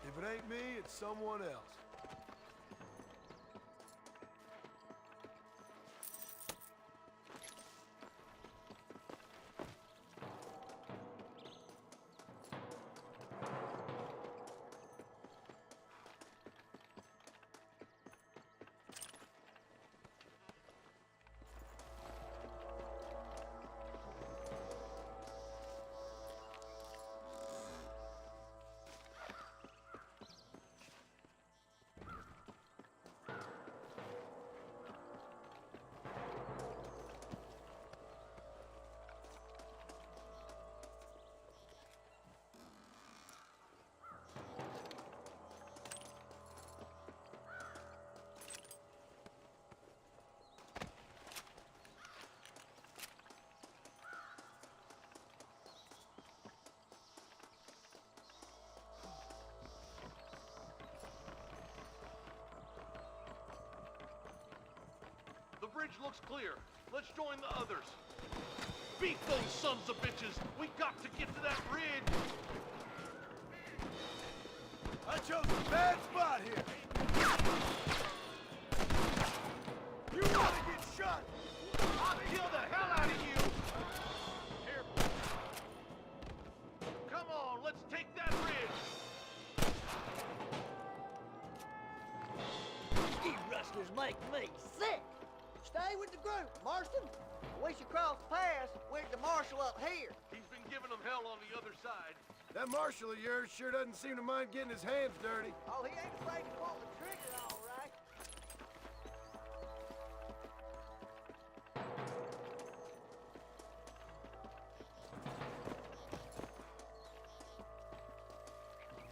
If it ain't me, it's someone else. The bridge looks clear. Let's join the others. Beat those sons of bitches! We got to get to that ridge! I chose a bad spot here! You wanna get shot? I'll kill the hell out of you! Here. Come on, let's take that ridge! You rustlers make me sick! Stay with the group, Marston. We should cross the pass with the marshal up here. He's been giving them hell on the other side. That marshal of yours sure doesn't seem to mind getting his hands dirty. Oh, he ain't afraid to pull the trigger, all right.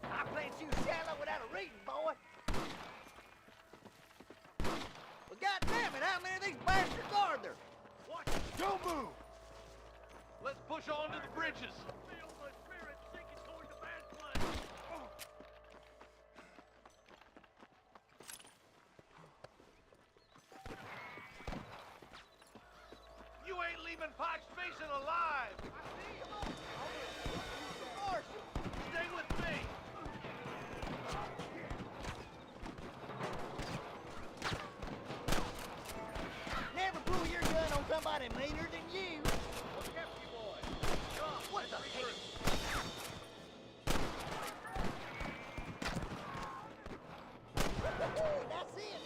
I plant you shallow without a reason, boy. Well, goddammit, how many of these bastards are there? Watch! Don't move! Let's push on to the bridges. Feel my spirit sinking toward the bad place. You ain't leaving Potts Basin alive! Marshal! Stay with me! Never pull your gun on somebody meaner than you. Look after you, boy. What the heck? That's it.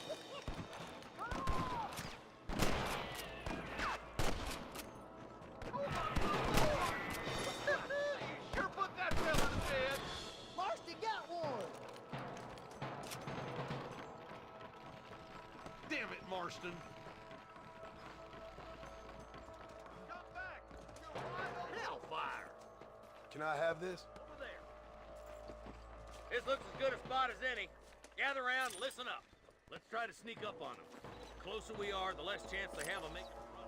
Sure put that fella to bed. Marston got one. Damn it, Marston. Come back. You're wide open. Hellfire! Can I have this? Over there. This looks as good a spot as any. Gather around, listen up. Let's try to sneak up on them. The closer we are, the less chance they have of making a run.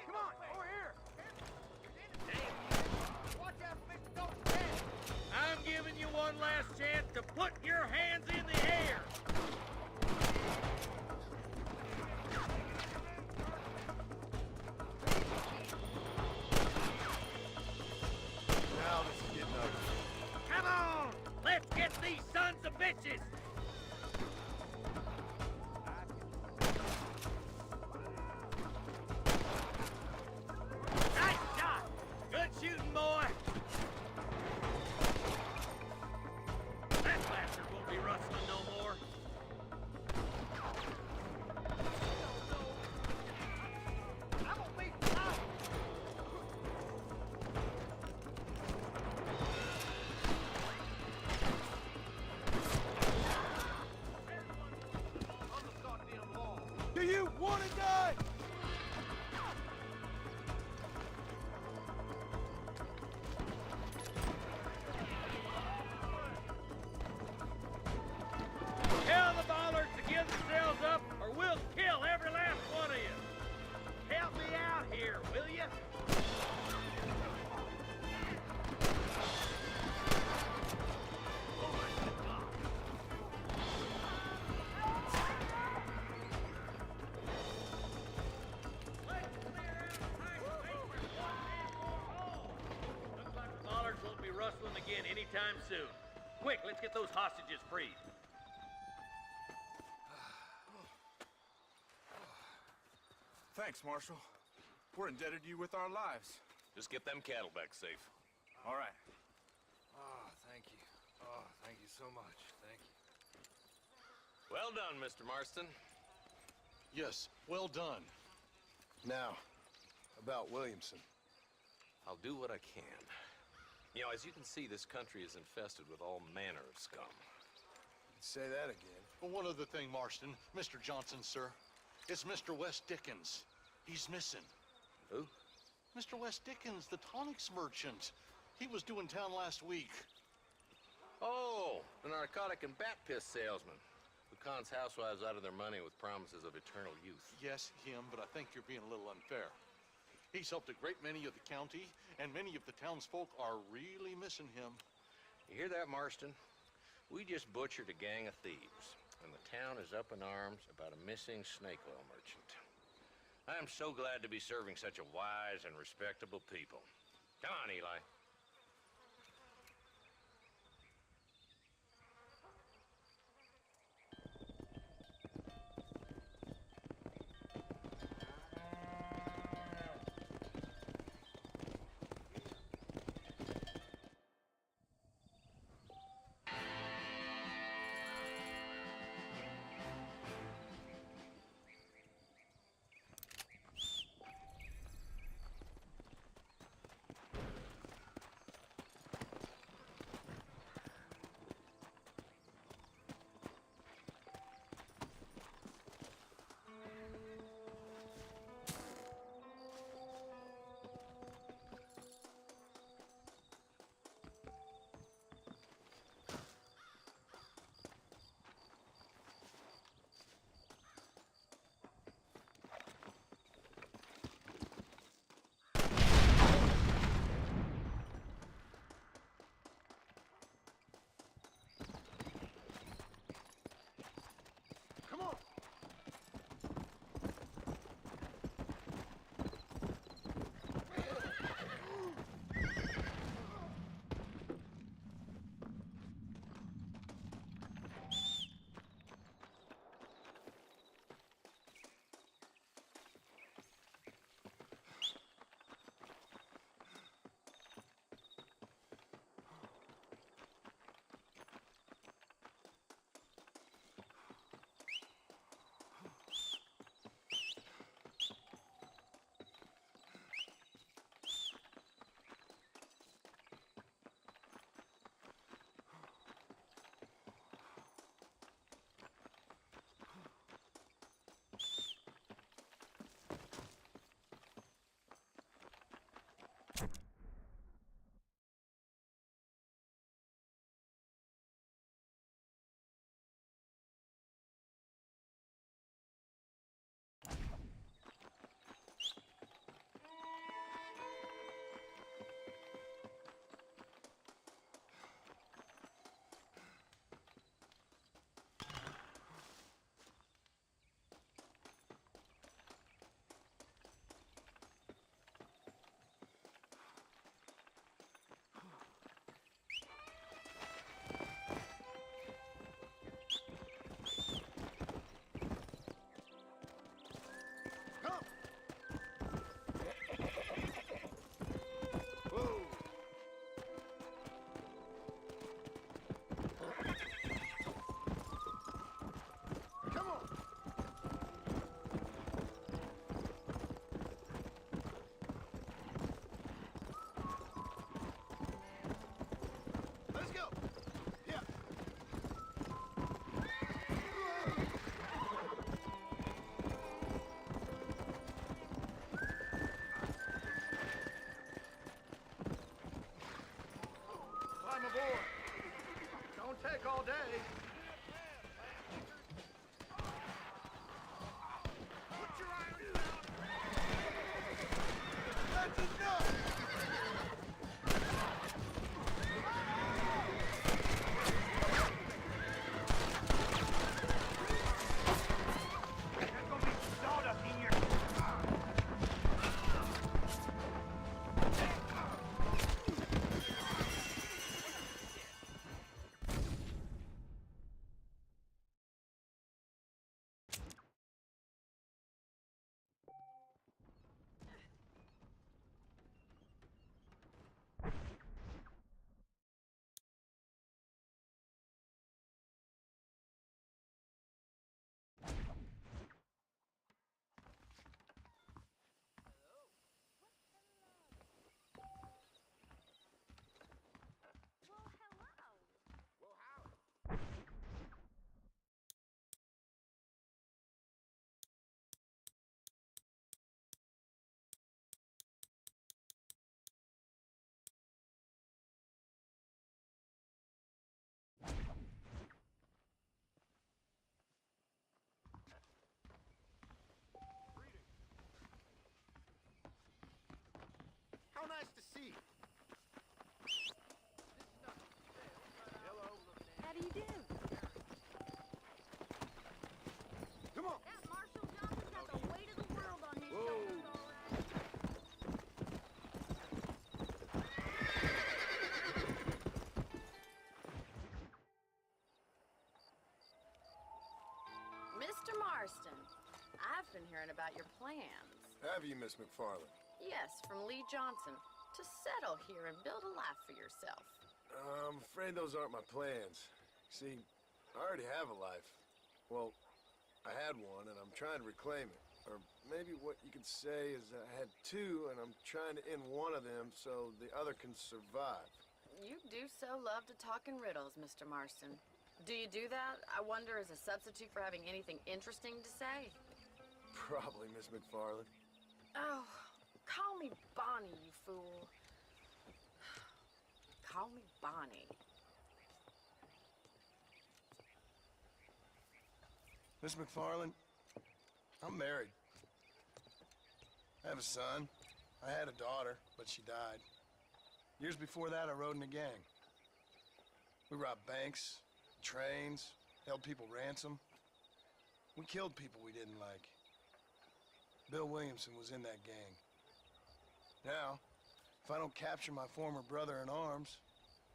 Come on, over here. Watch out for Mr. Gold's. I'm giving you one last chance to put your hands in the air. Now this is getting ugly. Come on, let's get these sons of bitches. Nice shot. Good shooting, boy. That bastard won't be rustling no more. I'm gonna beat the top. On the goddamn law. Do you want to die? Tell the bollards to give themselves up, or we'll kill every last one of you. Help me out here, will you? Looks like the bollards won't be rustling again anytime soon. Quick, let's get those hostages freed. Thanks, Marshal. We're indebted to you with our lives. Just get them cattle back safe. All right. Oh, thank you. Oh, thank you so much. Thank you. Well done, Mr. Marston. Yes, well done. Now, about Williamson. I'll do what I can. You know, as you can see, this country is infested with all manner of scum. Say that again. Well, one other thing, Marston. Mr. Johnson, sir. It's Mr. West Dickens. He's missing. Who? Mr. West Dickens, the tonics merchant. He was due in town last week. Oh, the narcotic and bat piss salesman who cons housewives out of their money with promises of eternal youth. Yes, him, but I think you're being a little unfair. He's helped a great many of the county, and many of the townsfolk are really missing him. You hear that, Marston? We just butchered a gang of thieves, and the town is up in arms about a missing snake oil merchant. I am so glad to be serving such a wise and respectable people. Come on, Eli. been hearing about your plans. Have you, Miss McFarland? Yes, from Lee Johnson. To settle here and build a life for yourself. I'm afraid those aren't my plans. See, I already have a life. Well, I had one, and I'm trying to reclaim it. Or maybe what you could say is I had two, and I'm trying to end one of them so the other can survive. You do so love to talk in riddles, Mr. Marston. Do you do that, I wonder, as a substitute for having anything interesting to say? Probably, Miss McFarland. Oh, call me Bonnie, you fool. Call me Bonnie. Miss McFarland, I'm married. I have a son. I had a daughter, but she died. Years before that, I rode in a gang. We robbed banks, trains, held people ransom. We killed people we didn't like. Bill Williamson was in that gang. Now, if I don't capture my former brother in arms,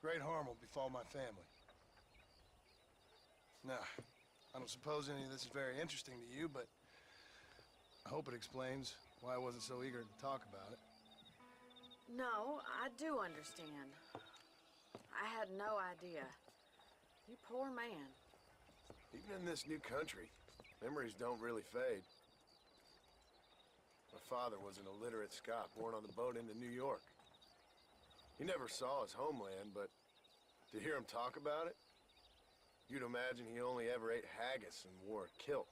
great harm will befall my family. Now, I don't suppose any of this is very interesting to you, but I hope it explains why I wasn't so eager to talk about it. No, I do understand. I had no idea. You poor man. Even in this new country, memories don't really fade. My father was an illiterate Scot born on the boat into New York. He never saw his homeland, but to hear him talk about it, you'd imagine he only ever ate haggis and wore a kilt.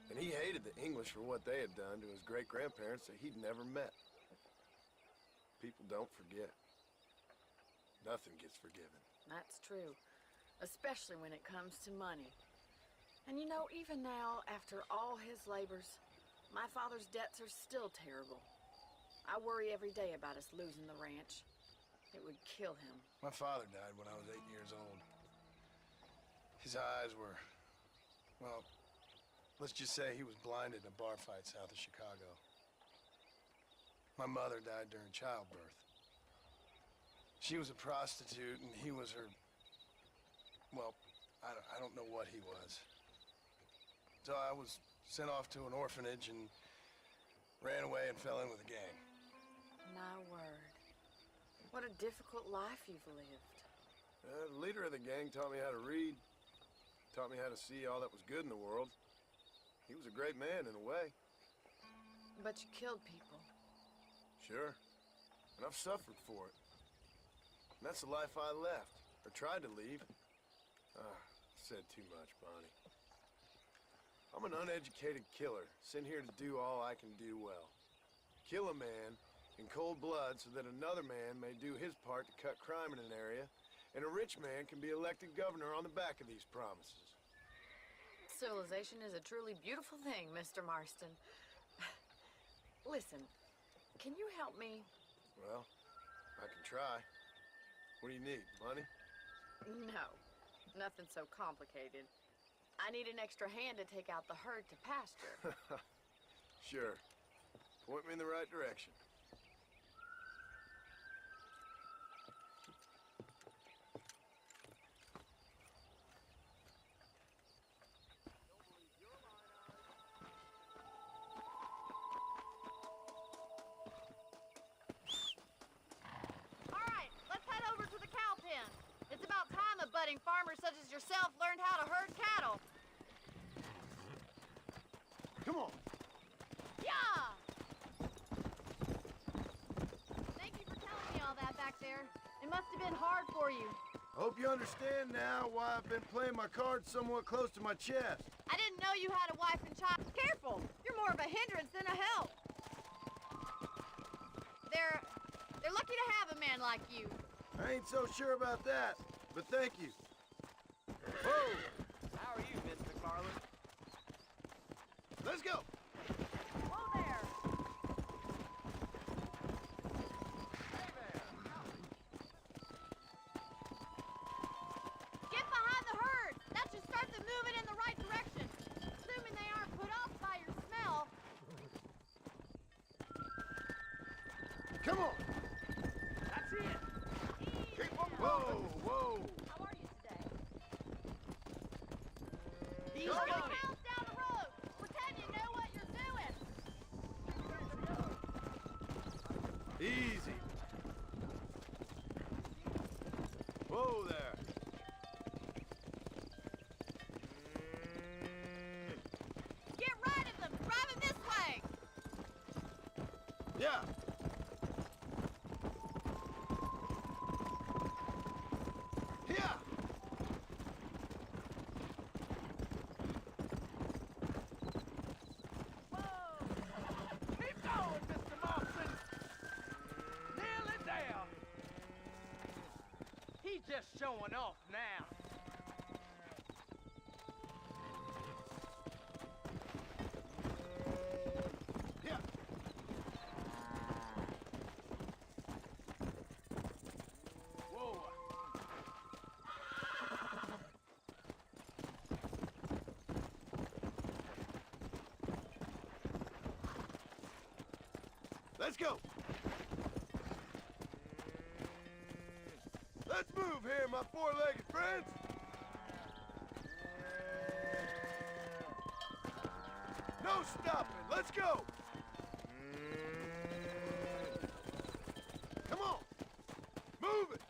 And he hated the English for what they had done to his great-grandparents that he'd never met. People don't forget. Nothing gets forgiven. That's true. Especially when it comes to money. And you know, even now, after all his labors, my father's debts are still terrible. I worry every day about us losing the ranch. It would kill him. My father died when I was 8 years old. His eyes were, well, let's just say he was blinded in a bar fight south of Chicago. My mother died during childbirth. She was a prostitute, and he was her, well, I don't know what he was. So I was sent off to an orphanage and ran away and fell in with a gang. My word. What a difficult life you've lived. The leader of the gang taught me how to read, taught me how to see all that was good in the world. He was a great man in a way. But you killed people. Sure. And I've suffered for it. And that's the life I left, or tried to leave. Said too much, Bonnie. I'm an uneducated killer, sent here to do all I can do well. Kill a man in cold blood so that another man may do his part to cut crime in an area, and a rich man can be elected governor on the back of these promises. Civilization is a truly beautiful thing, Mr. Marston. Listen, can you help me? Well, I can try. What do you need, money? No, nothing so complicated. I need an extra hand to take out the herd to pasture. Sure. Point me in the right direction. Farmers such as yourself learned how to herd cattle. Come on. Yeah! Thank you for telling me all that back there. It must have been hard for you. Hope you understand now why I've been playing my cards somewhat close to my chest. I didn't know you had a wife and child. Careful! You're more of a hindrance than a help. They're lucky to have a man like you. I ain't so sure about that, but thank you. Whoa! How are you, Miss McFarland? Let's go! Whoa there! Get behind the herd! That should start them moving in the right direction. Assuming they aren't put off by your smell. Come on! That's it! Keep on moving! Whoa! How are you today? He's Look at got the it! house down the road! Pretend you Yeah. Yeah. Keep going, Mr. Marston. Nail it down. He's just showing off now. Yeah. Whoa. Let's go. Let's move here, my four-legged friends. No stopping. Let's go. Come on. Move it.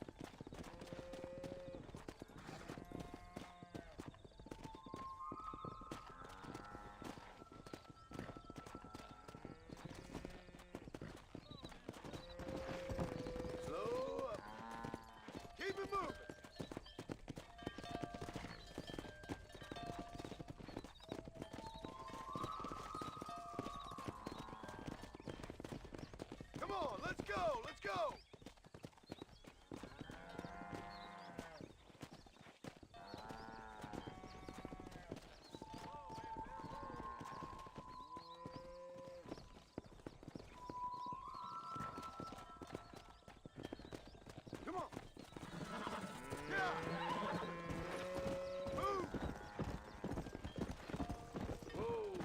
Slow up. Keep it moving. Come on, let's go, let's go. Come on. Yeah. Move. Whoa.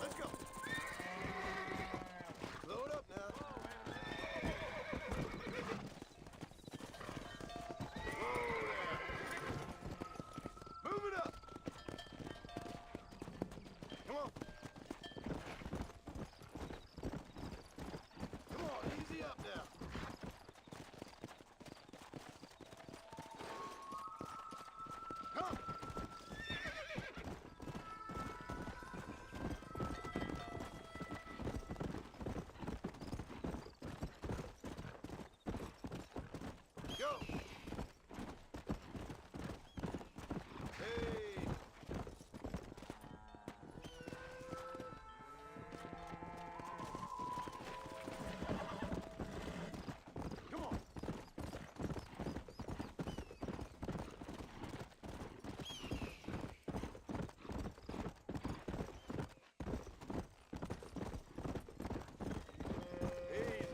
Let's go. Load up now. Whoa there. Move it up. Come on. Come on, easy up now. Come. Go. Hey. Come on. Easy.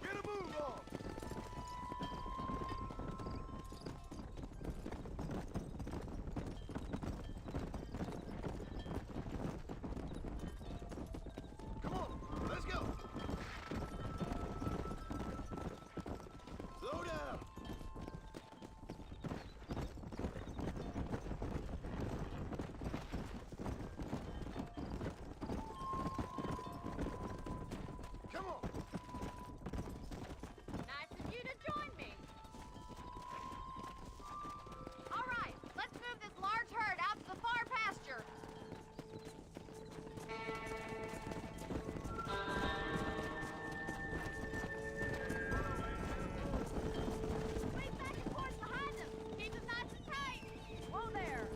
Get a move on. Come on, let's go. Slow down. Come on. Nice of you to join me. All right, let's move this large herd out to the far pasture. Squeeze back and forth behind them. Keep them nice and tight. Whoa there.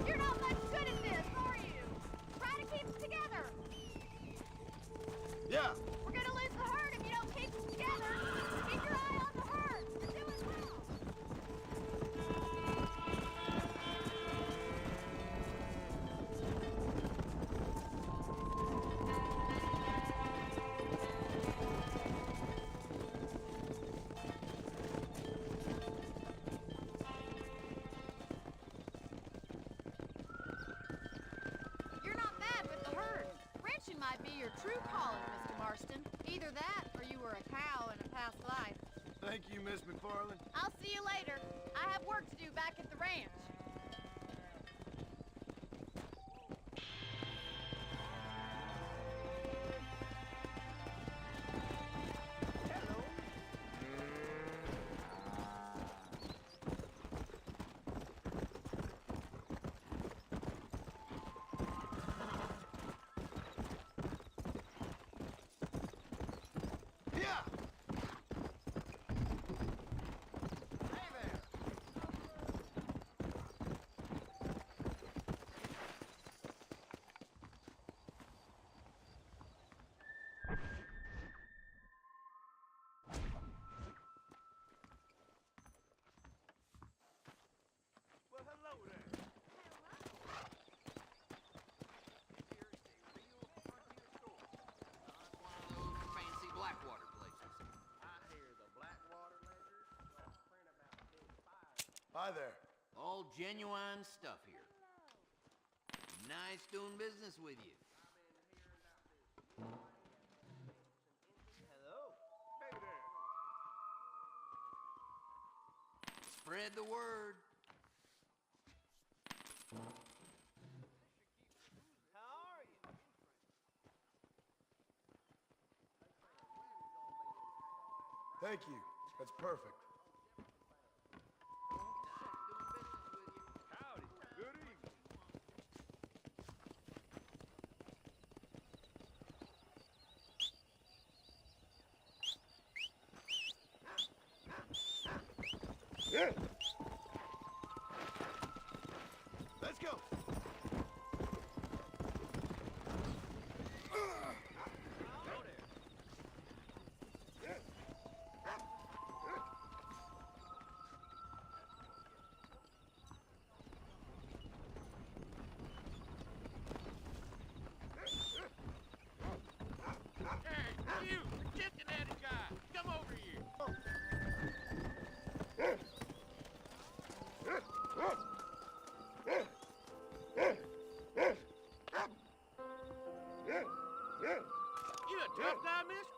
You're not much good at this, are you? Try to keep them together. Yeah. We're gonna lose the herd if you don't keep them together. Keep your eye on the herd. You're doing well. You're not bad with the herd. Ranching might be your true calling, Mr. Marston. Either that, or you were a cow in a past life. Thank you, Miss McFarland. I'll see you later. I have work to do back at the ranch. Hello. Hi there. All genuine stuff here. Nice doing business with you. Hello. Hey there. Spread the word. How are you? Thank you. That's perfect. Howdy. Good evening. Yeah. Let's go. Hey, you, Cincinnati guy, come over here. You a tough guy, mister?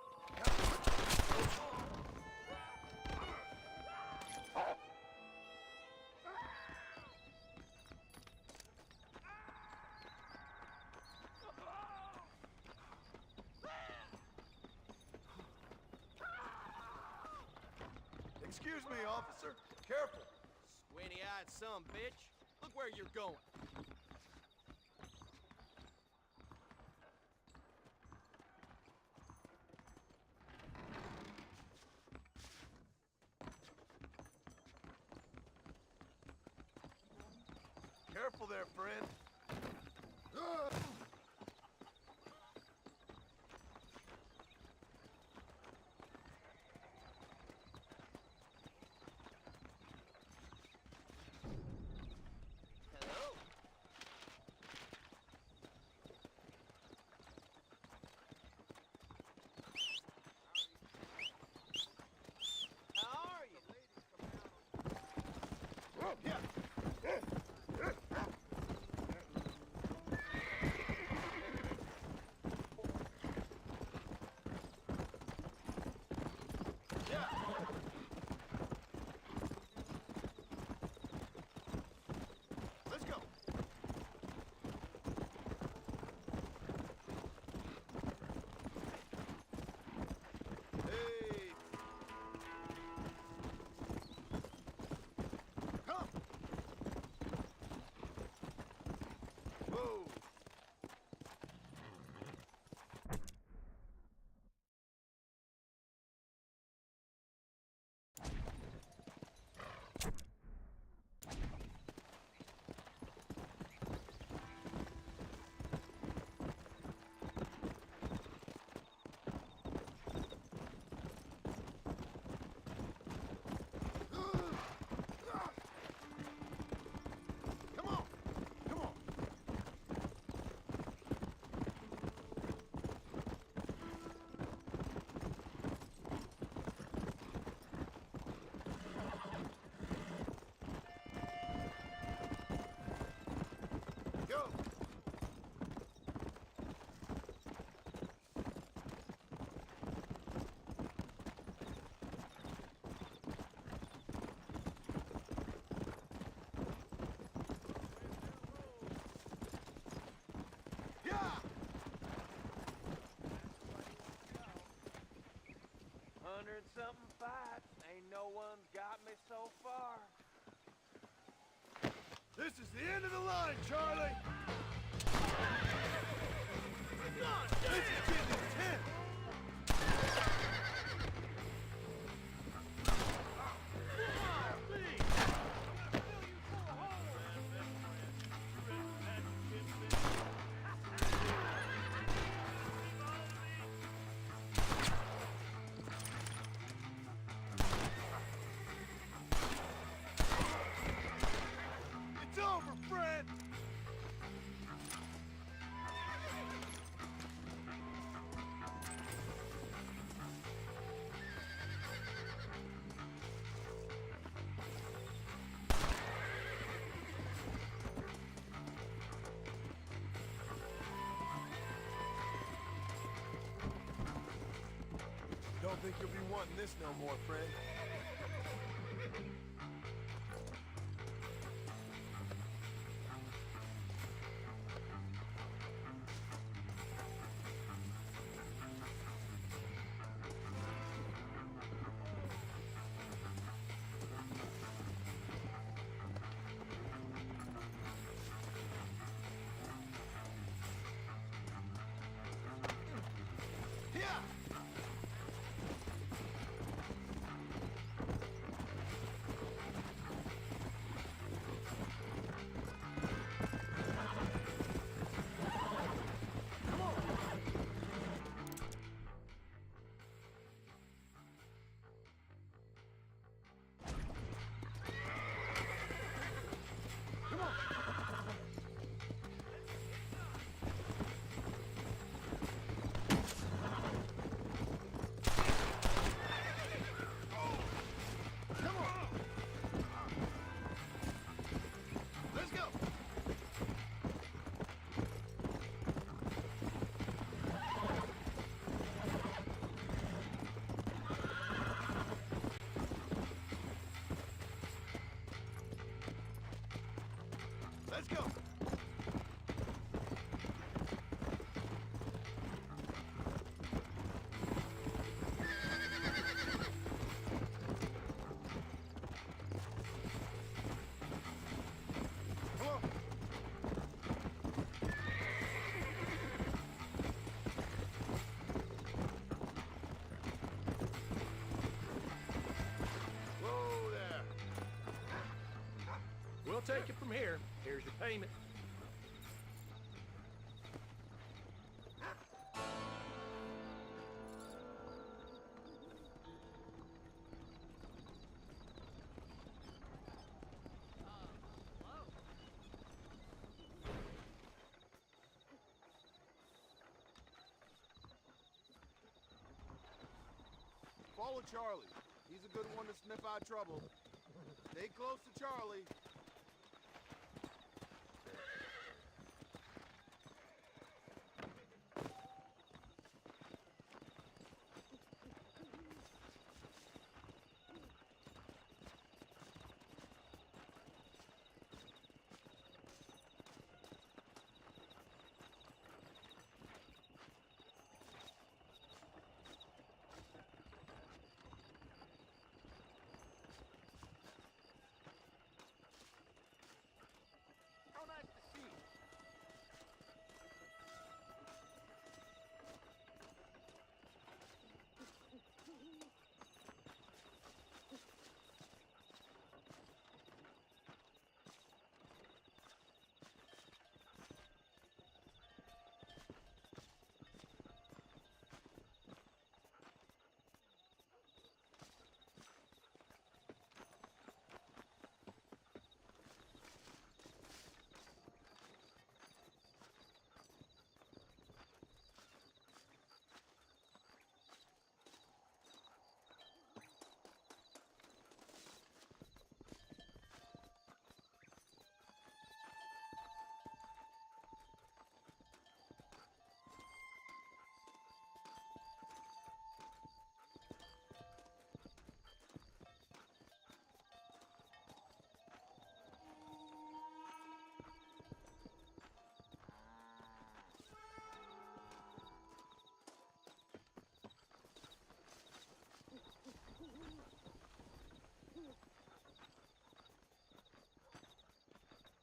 Excuse me, officer. Careful. Squinty-eyed son, bitch. Look where you're going. Careful there, friend. Hello. How are you? Let's go. Hey. Come. Whoa. Come on. Come on. Go. Yeah. 100-something fights. Ain't no one's got me so far. This is the end of the line, Charlie. This is getting intense. It's over, friend. don't think you'll be wanting this no more, friend. Let's go! Whoa there! We'll take it from here. Here's your payment. Follow Charlie. He's a good one to sniff out trouble. Stay close to Charlie.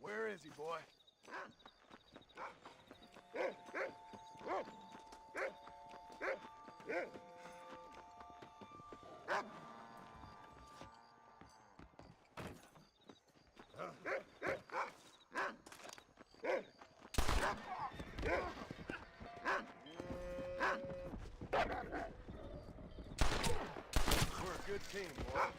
Where is he, boy? We're a good team, boy.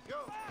Go!